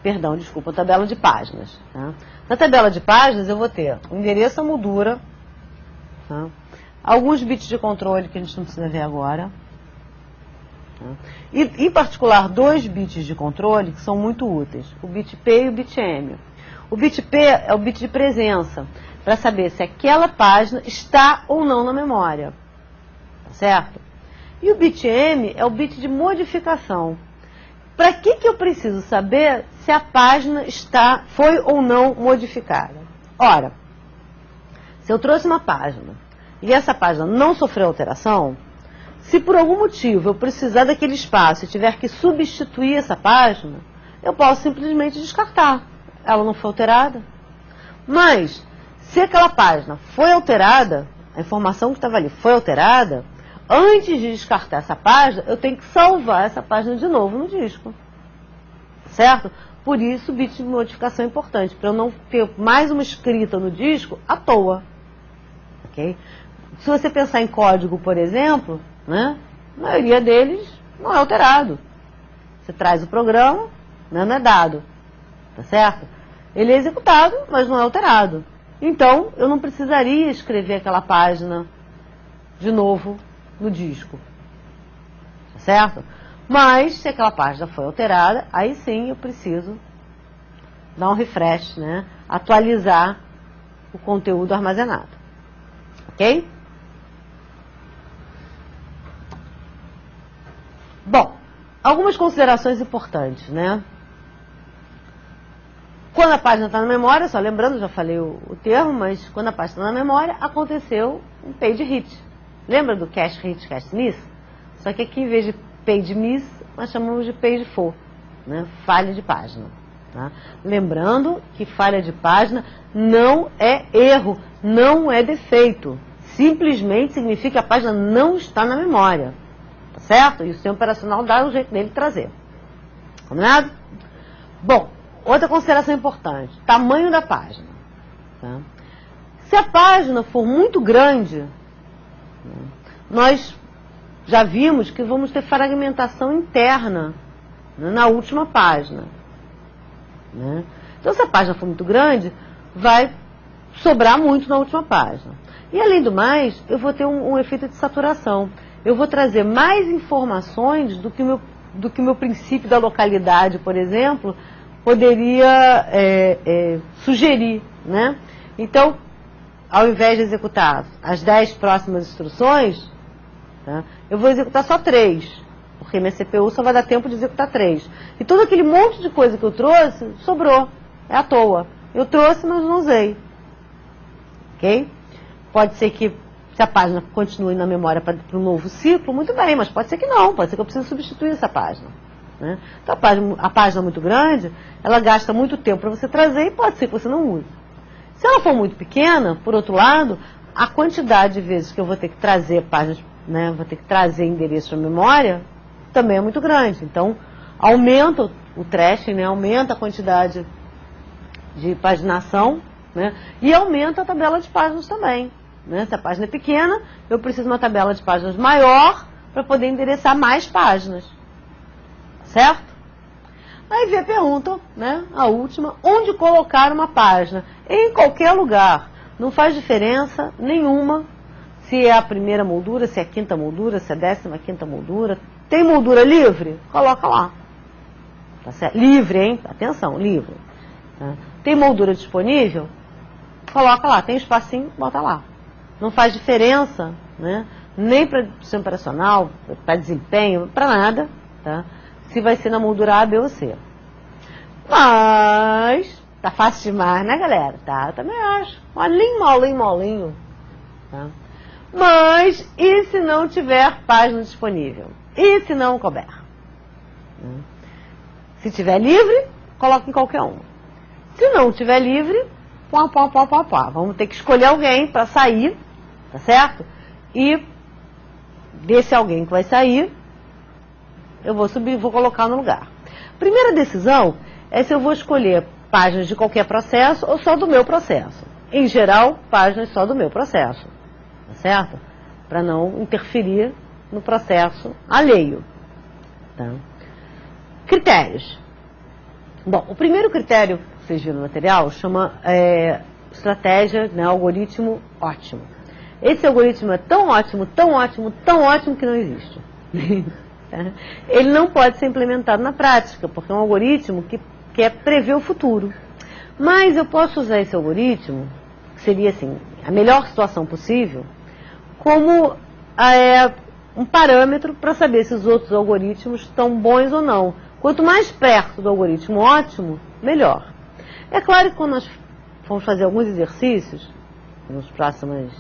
Perdão, desculpa, tabela de páginas. Tá? Na tabela de páginas eu vou ter o endereço, a moldura, tá? Alguns bits de controle que a gente não precisa ver agora. Tá? E, em particular, 2 bits de controle que são muito úteis, o bit P e o bit M. O bit P é o bit de presença, para saber se aquela página está ou não na memória. Tá certo? E o bit M é o bit de modificação. Para que eu preciso saber se a página foi ou não modificada? Ora, se eu trouxe uma página e essa página não sofreu alteração, se por algum motivo eu precisar daquele espaço e tiver que substituir essa página, eu posso simplesmente descartar. Ela não foi alterada. Mas, se aquela página foi alterada, a informação que estava ali foi alterada, antes de descartar essa página, eu tenho que salvar essa página de novo no disco. Certo? Por isso o bit de modificação é importante, para eu não ter mais uma escrita no disco à toa. Okay? Se você pensar em código, por exemplo, né, a maioria deles não é alterado. Você traz o programa, né, não é dado. Tá certo? Ele é executado, mas não é alterado. Então, eu não precisaria escrever aquela página de novo no disco. Tá certo? Mas, se aquela página foi alterada, aí sim eu preciso dar um refresh, né? Atualizar o conteúdo armazenado. Ok? Bom, algumas considerações importantes, né? Quando a página está na memória, só lembrando, já falei o termo, mas quando a página está na memória, aconteceu um page hit. Lembra do cache hit, cache miss? Só que aqui, em vez de page miss, nós chamamos de page fall, né? Falha de página. Tá? Lembrando que falha de página não é erro, não é defeito. Simplesmente significa que a página não está na memória. Tá certo? E o sistema operacional dá o jeito dele de trazer. Combinado? Bom, outra consideração importante, tamanho da página. Tá? Se a página for muito grande, nós já vimos que vamos ter fragmentação interna, né, na última página. Né? Então, se a página for muito grande, vai sobrar muito na última página. E, além do mais, eu vou ter um efeito de saturação. Eu vou trazer mais informações do que o meu princípio da localidade, por exemplo, poderia sugerir. Né? Então, ao invés de executar as 10 próximas instruções, tá, eu vou executar só 3, porque minha CPU só vai dar tempo de executar 3. E todo aquele monte de coisa que eu trouxe, sobrou, é à toa. Eu trouxe, mas não usei. Ok? Pode ser que, se a página continue na memória para um novo ciclo, muito bem, mas pode ser que não, pode ser que eu precise substituir essa página. Né? Então, a página muito grande, ela gasta muito tempo para você trazer e pode ser que você não use. Se ela for muito pequena, por outro lado, a quantidade de vezes que eu vou ter que trazer páginas, né, vou ter que trazer endereço na memória, também é muito grande. Então, aumenta o trashing, né, aumenta a quantidade de paginação, né, e aumenta a tabela de páginas também. Né? Se a página é pequena, eu preciso de uma tabela de páginas maior para poder endereçar mais páginas. Certo? Aí vem a pergunta, né, a última, onde colocar uma página? Em qualquer lugar. Não faz diferença nenhuma se é a primeira moldura, se é a quinta moldura, se é a 15ª moldura. Tem moldura livre? Coloca lá. Tá certo? Livre, hein? Atenção, livre. Tá? Tem moldura disponível? Coloca lá. Tem espacinho? Bota lá. Não faz diferença, né, nem para sistema operacional, para desempenho, para nada, tá? Se vai ser na moldura A, B ou C. Mas, tá fácil demais, né, galera? Tá, eu também acho. Molinho. Tá? Mas, e se não tiver página disponível? E se não couber? Se tiver livre, coloca em qualquer uma. Se não tiver livre, vamos ter que escolher alguém para sair, tá certo? E desse alguém que vai sair, eu vou colocar no lugar. Primeira decisão é se eu vou escolher páginas de qualquer processo ou só do meu processo. Em geral, páginas só do meu processo, tá certo? Para não interferir no processo alheio. Tá? Critérios. Bom, o primeiro critério que vocês viram no material chama estratégia, né, algoritmo ótimo. Esse algoritmo é tão ótimo, tão ótimo, tão ótimo que não existe. Ele não pode ser implementado na prática, porque é um algoritmo que quer prever o futuro. Mas eu posso usar esse algoritmo, que seria assim, a melhor situação possível, como um parâmetro para saber se os outros algoritmos estão bons ou não. Quanto mais perto do algoritmo ótimo, melhor. É claro que quando nós formos fazer alguns exercícios, nos próximos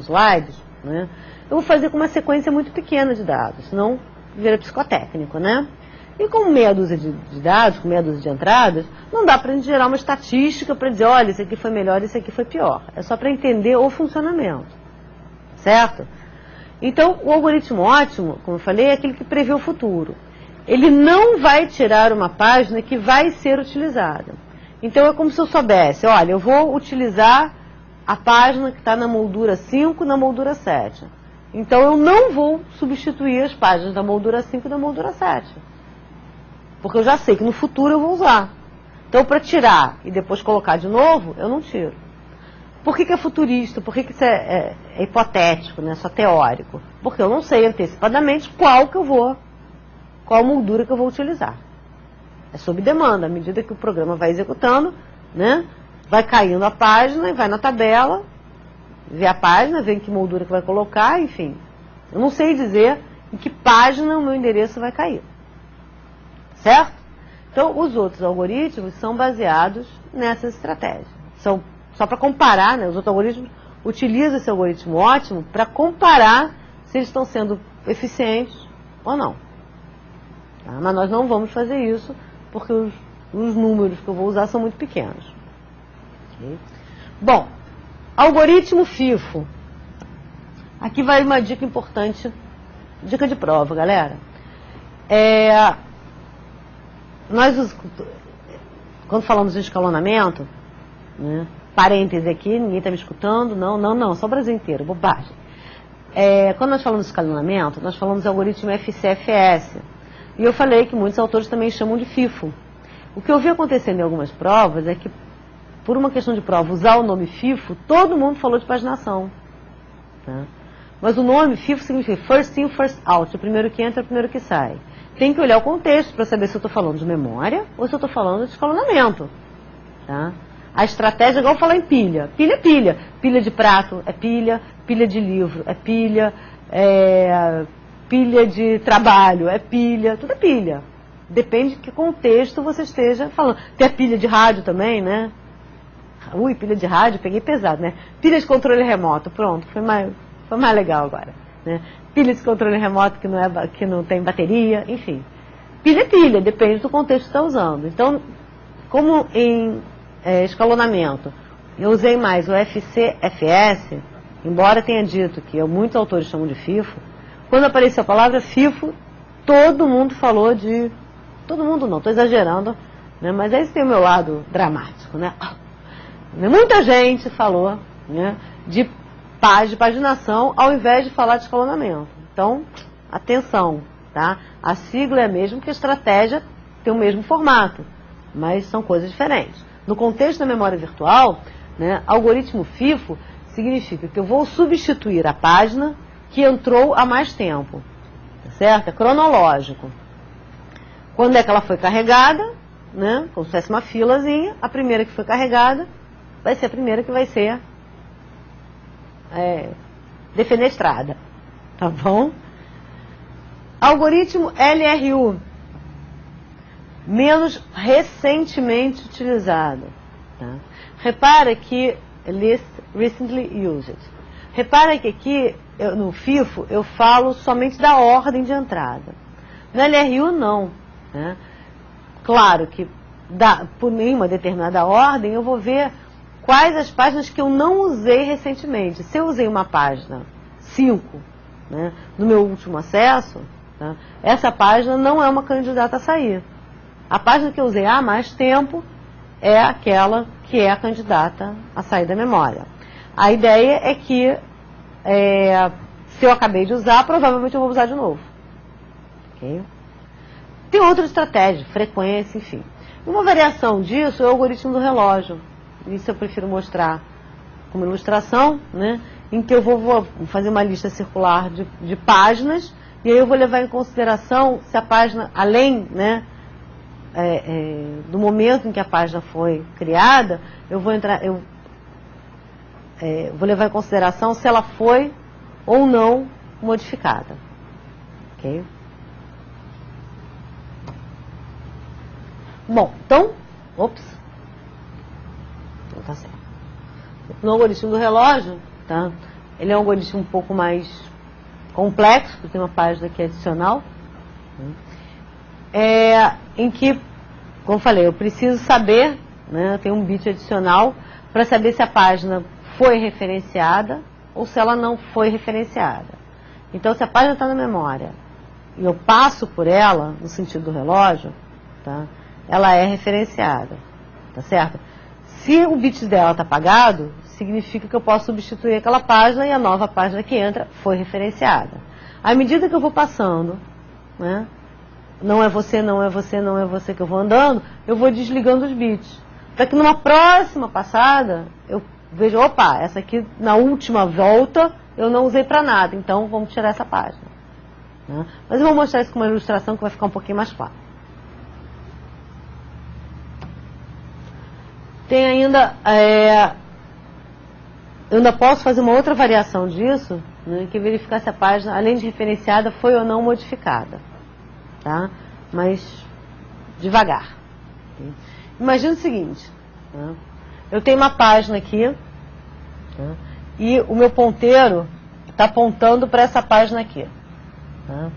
slides, né, eu vou fazer com uma sequência muito pequena de dados, senão vira psicotécnico, né? E com meia dúzia de dados, com meia dúzia de entradas, não dá para a gente gerar uma estatística para dizer, olha, esse aqui foi melhor, esse aqui foi pior. É só para entender o funcionamento, certo? Então, o algoritmo ótimo, como eu falei, é aquele que prevê o futuro. Ele não vai tirar uma página que vai ser utilizada. Então, é como se eu soubesse, olha, eu vou utilizar a página que está na moldura 5, na moldura 7. Então, eu não vou substituir as páginas da moldura 5 e da moldura 7. Porque eu já sei que no futuro eu vou usar. Então, para tirar e depois colocar de novo, eu não tiro. Por que é futurista? Por que isso é hipotético, né? Só teórico? Porque eu não sei antecipadamente qual moldura que eu vou utilizar. É sob demanda, à medida que o programa vai executando, né? Vai caindo a página e vai na tabela, vê a página, vê em que moldura que vai colocar, enfim. Eu não sei dizer em que página o meu endereço vai cair. Certo? Então, os outros algoritmos são baseados nessas estratégias. São, só para comparar, né? Os outros algoritmos utilizam esse algoritmo ótimo para comparar se eles estão sendo eficientes ou não. Tá? Mas nós não vamos fazer isso porque os números que eu vou usar são muito pequenos. Okay? Bom, algoritmo FIFO. Aqui vai uma dica importante, dica de prova, galera. Quando falamos de escalonamento, né, parêntese aqui, ninguém está me escutando, não, só o Brasil inteiro, bobagem. Quando nós falamos de escalonamento, nós falamos de algoritmo FCFS. E eu falei que muitos autores também chamam de FIFO. O que eu vi acontecendo em algumas provas é que, por uma questão de prova, usar o nome FIFO, todo mundo falou de paginação. Tá? Mas o nome FIFO significa First In, First Out, o primeiro que entra, o primeiro que sai. Tem que olhar o contexto para saber se eu estou falando de memória ou se eu estou falando de escalonamento. Tá? A estratégia é igual falar em pilha. Pilha é pilha. Pilha de prato é pilha, pilha de livro é pilha, pilha de trabalho é pilha, tudo é pilha. Depende de que contexto você esteja falando. Tem a pilha de rádio também, né? Ui, pilha de rádio, peguei pesado, né? Pilha de controle remoto, pronto, foi mais legal agora. Né? Pilha de controle remoto que não tem bateria, enfim. Pilha é pilha, depende do contexto que está usando. Então, como em escalonamento, eu usei mais o FCFS, embora tenha dito que muitos autores chamam de FIFO, quando apareceu a palavra FIFO, todo mundo falou de... Todo mundo não, estou exagerando, né? Mas esse tem o meu lado dramático, né? Muita gente falou, né, de paginação ao invés de falar de escalonamento. Então, atenção, tá? A sigla é a mesma que a estratégia tem o mesmo formato, mas são coisas diferentes. No contexto da memória virtual, né, algoritmo FIFO significa que eu vou substituir a página que entrou há mais tempo, tá certo? É cronológico. Quando é que ela foi carregada, né, como se fosse uma filazinha, a primeira que foi carregada vai ser a primeira que vai ser defenestrada, tá bom? Algoritmo LRU, menos recentemente utilizado. Tá? Repara que Least Recently Used. Repara que aqui, no FIFO, eu falo somente da ordem de entrada. No LRU, não. Né? claro que por nenhuma determinada ordem, eu vou ver quais as páginas que eu não usei recentemente. Se eu usei uma página 5, né, no meu último acesso, tá, essa página não é uma candidata a sair. A página que eu usei há mais tempo é aquela que é a candidata a sair da memória. A ideia é que, se eu acabei de usar, provavelmente eu vou usar de novo. Okay? Tem outra estratégia, frequência, enfim. Uma variação disso é o algoritmo do relógio. Isso eu prefiro mostrar como ilustração, né, em que eu vou fazer uma lista circular de páginas, e aí eu vou levar em consideração se a página, além, né, do momento em que a página foi criada, eu vou levar em consideração se ela foi ou não modificada. Ok? Bom, então, não tá certo. No algoritmo do relógio, tá? Ele é um algoritmo um pouco mais complexo, porque tem uma página aqui adicional, em que, como eu falei, eu preciso saber, né, tem um bit adicional para saber se a página foi referenciada ou se ela não foi referenciada. Então, se a página está na memória e eu passo por ela, no sentido do relógio, tá, ela é referenciada, tá certo? Se o bit dela está apagado, significa que eu posso substituir aquela página e a nova página que entra foi referenciada. À medida que eu vou passando, né, não é você, não é você, não é você que eu vou andando, eu vou desligando os bits. Para que numa próxima passada, eu veja, opa, essa aqui na última volta eu não usei para nada, então vamos tirar essa página. Né? Mas eu vou mostrar isso com uma ilustração que vai ficar um pouquinho mais claro. Tem ainda, eu ainda posso fazer uma outra variação disso, né, que é verificar se a página, além de referenciada, foi ou não modificada. Tá? Mas devagar. Okay? Imagina o seguinte, tá? Eu tenho uma página aqui, tá? E o meu ponteiro está apontando para essa página aqui, tá?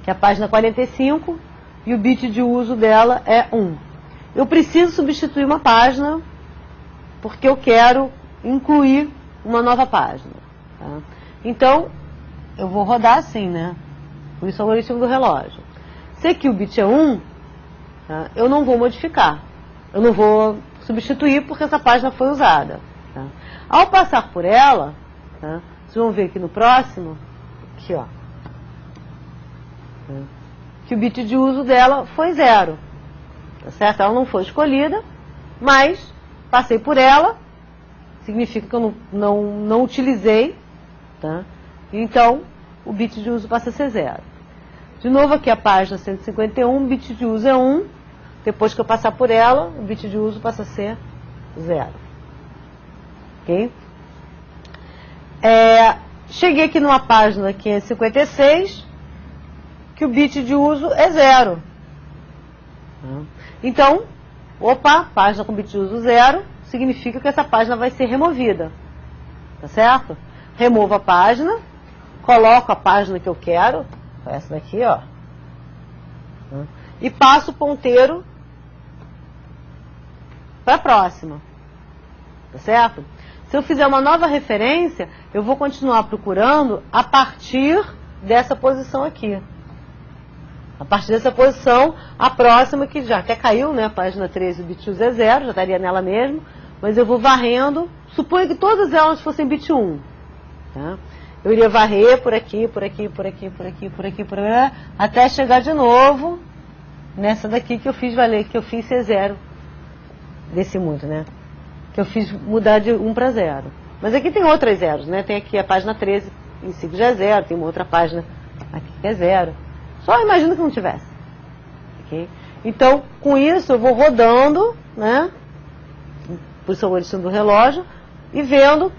Que é a página 45, e o bit de uso dela é 1. Eu preciso substituir uma página porque eu quero incluir uma nova página. Tá? Então, eu vou rodar assim, né? Por isso é o algoritmo do relógio. Se aqui o bit é 1, tá, eu não vou modificar. Eu não vou substituir porque essa página foi usada. Tá? Ao passar por ela, tá, vocês vão ver aqui no próximo, aqui, ó, tá, que o bit de uso dela foi 0. Tá certo? Ela não foi escolhida, mas passei por ela, significa que eu não utilizei, tá? Então o bit de uso passa a ser 0. De novo aqui a página 151, o bit de uso é 1, depois que eu passar por ela, o bit de uso passa a ser 0. Ok? Cheguei aqui numa página 556, que o bit de uso é 0. Então, página com bit de uso 0, significa que essa página vai ser removida. Tá certo? Removo a página, coloco a página que eu quero, essa daqui, ó, e passo o ponteiro para a próxima. Tá certo? Se eu fizer uma nova referência, eu vou continuar procurando a partir dessa posição aqui. A partir dessa posição, a próxima que já até caiu, né? A página 13, o bit de uso é 0, já estaria nela mesmo, mas eu vou varrendo, suponho que todas elas fossem bit 1. Tá? Eu iria varrer por aqui, por aqui, por aqui, por aqui, por aqui, por aqui, até chegar de novo nessa daqui que eu fiz valer, que eu fiz ser 0. Desci muito, né? Que eu fiz mudar de 1 para 0. Mas aqui tem outras zeros, né? Tem aqui a página 13, em si que já é 0, tem uma outra página aqui que é 0. Só imagina que não tivesse. Okay? Então, com isso, eu vou rodando, né? Por isso eu vou do relógio, e vendo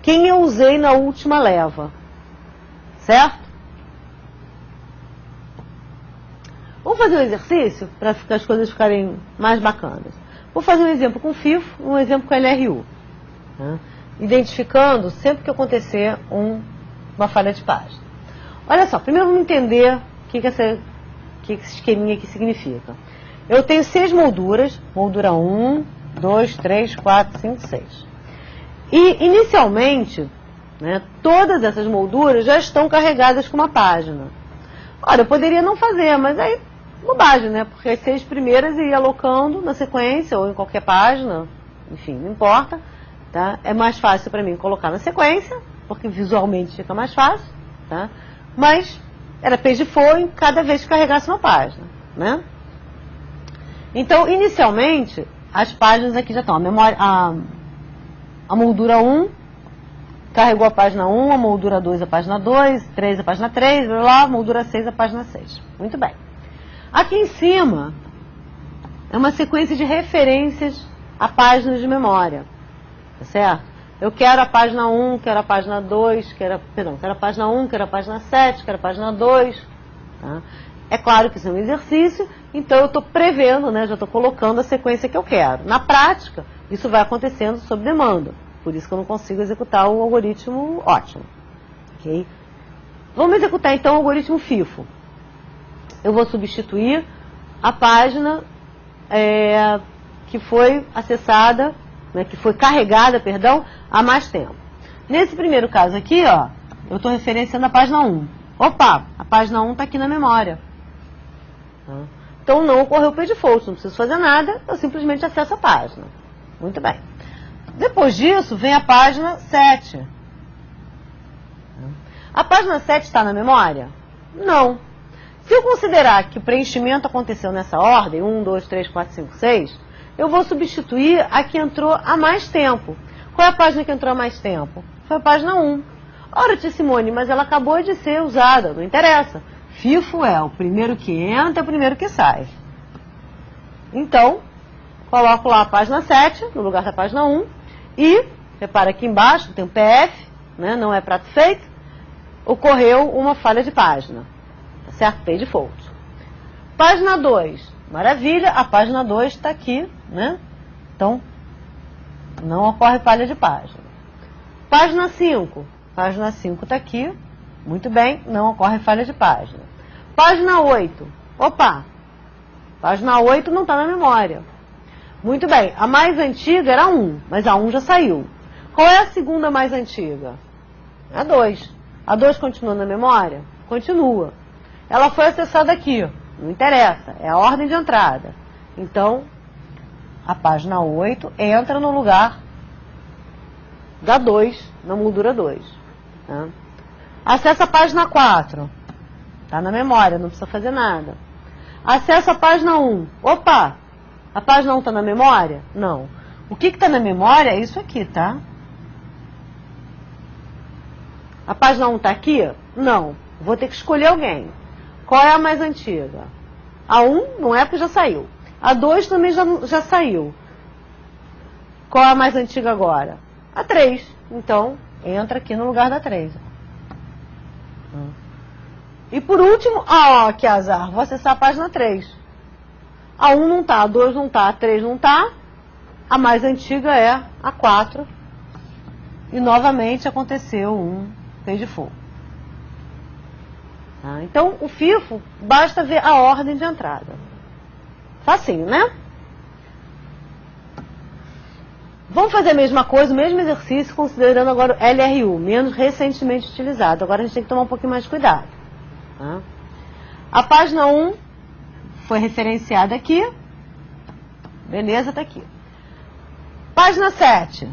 quem eu usei na última leva. Certo? Vamos fazer um exercício para as coisas ficarem mais bacanas. Vou fazer um exemplo com FIFO, um exemplo com LRU. Né? Identificando sempre que acontecer uma falha de página. Olha só, primeiro vamos entender o que esse esqueminha aqui significa. eu tenho 6 molduras, moldura 1, 2, 3, 4, 5, 6. E, inicialmente, né, todas essas molduras já estão carregadas com uma página. Ora, eu poderia não fazer, mas aí, bobagem, né? Porque as 6 primeiras eu ia alocando na sequência ou em qualquer página, enfim, não importa. Tá? É mais fácil para mim colocar na sequência, porque visualmente fica mais fácil. Tá? Mas era page for cada vez que carregasse uma página. Né? Então, inicialmente, as páginas aqui já estão. A moldura 1 carregou a página 1, a moldura 2 a página 2, 3 a página 3, blá, blá, moldura 6 a página 6. Muito bem. Aqui em cima é uma sequência de referências a páginas de memória. Tá certo? Eu quero a página 1, quero a página 2, quero a página 1, quero a página 7, quero a página 2. Tá? É claro que isso é um exercício, então eu estou prevendo, né, já estou colocando a sequência que eu quero. Na prática, isso vai acontecendo sob demanda. Por isso que eu não consigo executar o algoritmo ótimo. Okay? Vamos executar então o algoritmo FIFO. Eu vou substituir a página que foi acessada, né, que foi carregada, perdão, há mais tempo. Nesse primeiro caso aqui, ó, eu estou referenciando a página 1. Opa, a página 1 está aqui na memória. Então não ocorreu o page default, não preciso fazer nada, eu simplesmente acesso a página. Muito bem. Depois disso, vem a página 7. A página 7 está na memória? Não. Se eu considerar que o preenchimento aconteceu nessa ordem, 1, 2, 3, 4, 5, 6, eu vou substituir a que entrou há mais tempo. Qual é a página que entrou há mais tempo? Foi a página 1. Ora, tia Simone, mas ela acabou de ser usada, não interessa. FIFO é o primeiro que entra, é o primeiro que sai. Então, coloco lá a página 7, no lugar da página 1, e, repara aqui embaixo, tem um PF, né, não é prato feito, ocorreu uma falha de página, tá certo? Page default. Página 2, maravilha, a página 2 está aqui, né? Então, não ocorre falha de página. Página 5 está aqui, muito bem, não ocorre falha de página. Página 8, opa, página 8 não está na memória. Muito bem, a mais antiga era 1, mas a 1 já saiu. Qual é a segunda mais antiga? A 2. A 2 continua na memória? Continua. Ela foi acessada aqui, não interessa, é a ordem de entrada. Então, a página 8 entra no lugar da 2, na moldura 2. Tá? Acessa a página 4, está na memória, não precisa fazer nada. Acessa a página 1, opa! A página 1 está na memória? Não. O que está na memória é isso aqui, tá? A página 1 está aqui? Não. Vou ter que escolher alguém. Qual é a mais antiga? A 1 não é porque já saiu. A 2 também já saiu. Qual é a mais antiga agora? A 3. Então, entra aqui no lugar da 3. E por último, que azar, vou acessar a página 3. A 1 não está, a 2 não está, a 3 não está. A mais antiga é a 4. E novamente aconteceu um page default. Tá? Então, o FIFO, basta ver a ordem de entrada. Facinho, né? Vamos fazer a mesma coisa, o mesmo exercício, considerando agora o LRU, menos recentemente utilizado. Agora a gente tem que tomar um pouquinho mais de cuidado. Tá? A página 1 foi referenciada aqui. Beleza, está aqui. Página 7.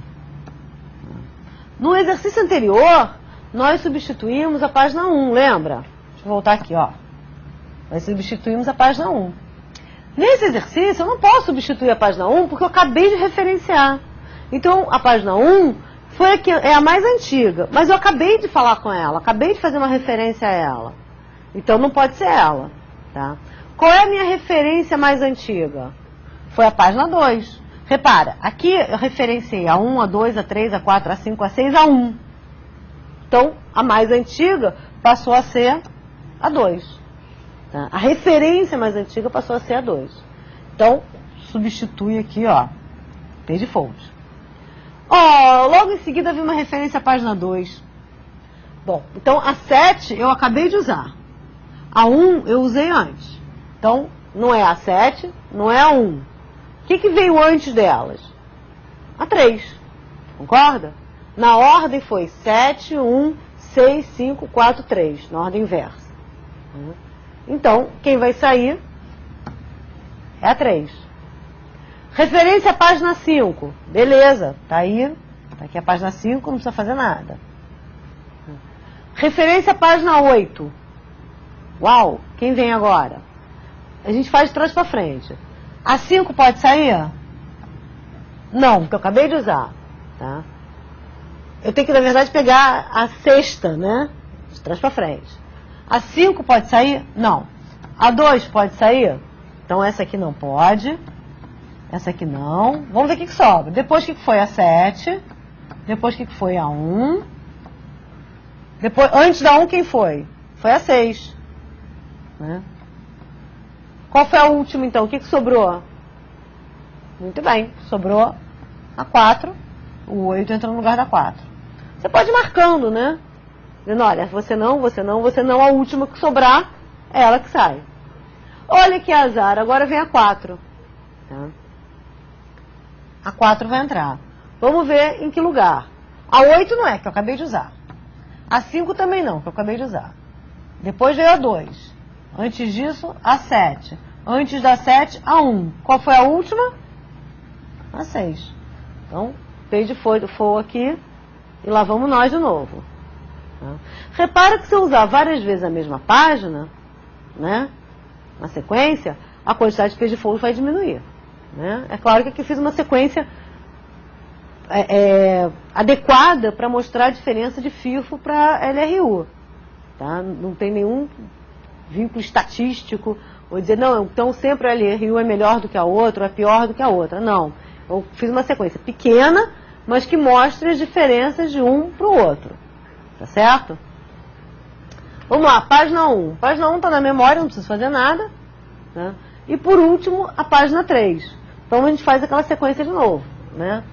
No exercício anterior, nós substituímos a página 1, lembra? Deixa eu voltar aqui, ó. Nós substituímos a página 1. Nesse exercício, eu não posso substituir a página 1 porque eu acabei de referenciar. Então, a página 1 é a mais antiga, mas eu acabei de falar com ela, acabei de fazer uma referência a ela. Então, não pode ser ela. Tá? Qual é a minha referência mais antiga? Foi a página 2. Repara, aqui eu referenciei a 1, a 2, a 3, a 4, a 5, a 6, a 1. Então, a mais antiga passou a ser a 2. Tá? A referência mais antiga passou a ser a 2. Então, substitui aqui, ó, page default. Logo em seguida vem uma referência à página 2. Bom, então a 7 eu acabei de usar. A 1 eu usei antes. Então, não é a 7, não é a 1. O que veio antes delas? A 3. Concorda? Na ordem foi 7, 1, 6, 5, 4, 3. Na ordem inversa. Então, quem vai sair é a 3. Referência à página 5. Beleza, tá aí. Tá aqui a página 5, não precisa fazer nada. Referência à página 8. Uau, quem vem agora? A gente faz de trás para frente. A 5 pode sair? Não, porque eu acabei de usar. Tá? Eu tenho que, na verdade, pegar a 6ª, né? De trás para frente. A 5 pode sair? Não. A 2 pode sair? Então essa aqui não pode. Essa aqui não. Vamos ver o que sobra. Depois o que foi a 7? Depois o que foi a 1? Depois, antes da 1 quem foi? Foi a 6. Né? Qual foi a última então? O que sobrou? Muito bem. Sobrou a 4. O 8 entra no lugar da 4. Você pode ir marcando, né? Dizendo, olha, você não, você não, você não. A última que sobrar é ela que sai. Olha que azar. Agora vem a 4. Tá? A 4 vai entrar. Vamos ver em que lugar. A 8 não é, que eu acabei de usar. A 5 também não, que eu acabei de usar. Depois veio a 2. Antes disso, a 7. Antes da 7, a 1. Qual foi a última? A 6. Então, page for aqui e lá vamos nós de novo. Tá? Repara que se eu usar várias vezes a mesma página, né, na sequência, a quantidade de page folds vai diminuir. Né? É claro que aqui eu fiz uma sequência adequada para mostrar a diferença de FIFO para LRU. Tá? Não tem nenhum vínculo estatístico, ou dizer, não, então sempre a LRU é melhor do que a outra, ou é pior do que a outra. Não. Eu fiz uma sequência pequena, mas que mostra as diferenças de um para o outro. Tá certo? Vamos lá, página 1. Página 1 está na memória, não preciso fazer nada. Né? E por último, a página 3. Então a gente faz aquela sequência de novo. Né?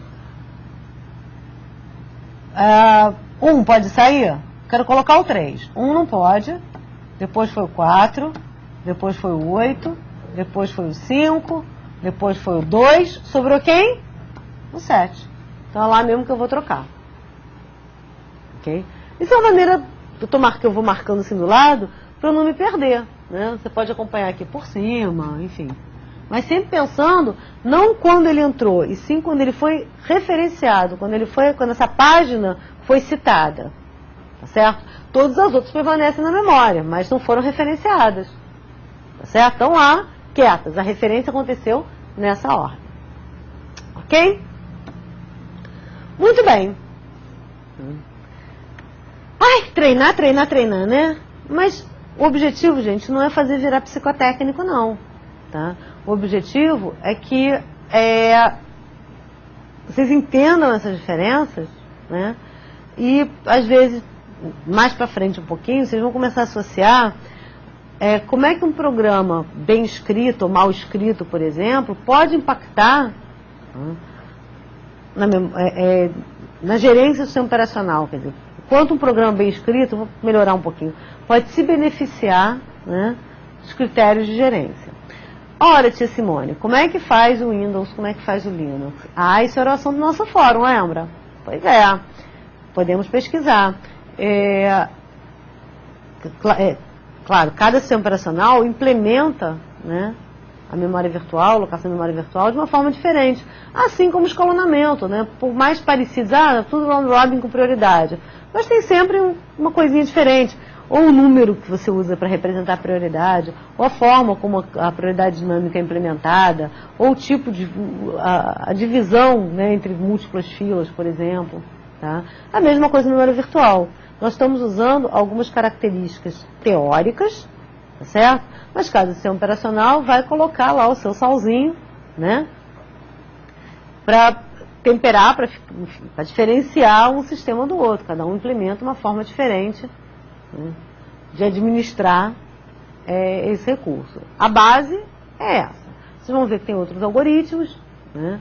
1 pode sair? Quero colocar o 3. 1 não pode. Depois foi o 4. Depois foi o 8. Depois foi o 5. Depois foi o 2. Sobrou quem? O 7. Então é lá mesmo que eu vou trocar. Ok? Isso é uma maneira, eu vou marcando assim do lado, para eu não me perder. Né? Você pode acompanhar aqui por cima, enfim. Mas sempre pensando, não quando ele entrou, e sim quando ele foi referenciado, quando essa página foi citada. Tá certo? Todas as outras permanecem na memória, mas não foram referenciadas. Tá certo? Estão lá, quietas. A referência aconteceu nessa ordem. Ok? Muito bem. Ai, treinar, né? Mas o objetivo, gente, não é fazer virar psicotécnico, não. Tá? O objetivo é que vocês entendam essas diferenças, né? E, às vezes, mais para frente um pouquinho, vocês vão começar a associar como é que um programa bem escrito ou mal escrito, por exemplo, pode impactar na gerência do sistema operacional. Quer dizer, quanto um programa bem escrito, vou melhorar um pouquinho, pode se beneficiar, né, dos critérios de gerência. Ora, tia Simone, como é que faz o Windows, como é que faz o Linux? Ah, isso era o assunto do nosso fórum, lembra? Pois é, podemos pesquisar. Claro, cada sistema operacional implementa, né, a memória virtual, a alocação de memória virtual de uma forma diferente. Assim como o escalonamento, né? Por mais parecidos, tudo round robin com prioridade. Mas tem sempre uma coisinha diferente. Ou o número que você usa para representar a prioridade, ou a forma como a prioridade dinâmica é implementada, ou o tipo de a divisão, né, entre múltiplas filas, por exemplo. Tá? A mesma coisa no memória virtual. Nós estamos usando algumas características teóricas, tá certo? Mas cada sistema operacional vai colocar lá o seu salzinho, né? Para temperar, para diferenciar um sistema do outro. Cada um implementa uma forma diferente, né, de administrar esse recurso. A base é essa. Vocês vão ver que tem outros algoritmos, né,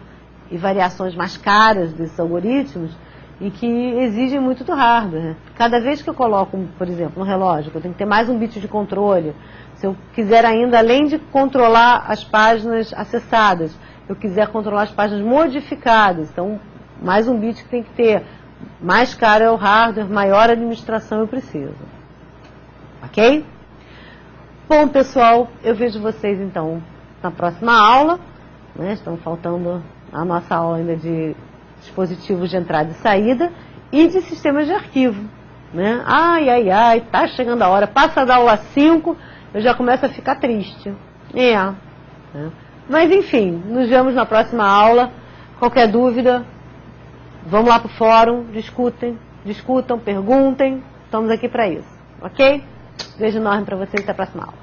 e variações mais caras desses algoritmos, e que exigem muito do hardware. Cada vez que eu coloco, por exemplo, no relógio, que eu tenho que ter mais um bit de controle, Se eu quiser ainda, além de controlar as páginas acessadas, eu quiser controlar as páginas modificadas, então mais um bit que tem que ter. Mais caro é o hardware, maior administração eu preciso. Ok? Bom, pessoal, eu vejo vocês então na próxima aula. Né? Estão faltando a nossa aula ainda de dispositivos de entrada e saída e de sistemas de arquivo. Né? Ai, tá chegando a hora. Passa da aula 5, eu já começo a ficar triste. Né? Mas enfim, nos vemos na próxima aula. Qualquer dúvida, vamos lá para o fórum, discutam, perguntem. Estamos aqui para isso. Ok? Beijo enorme para vocês e até a próxima aula.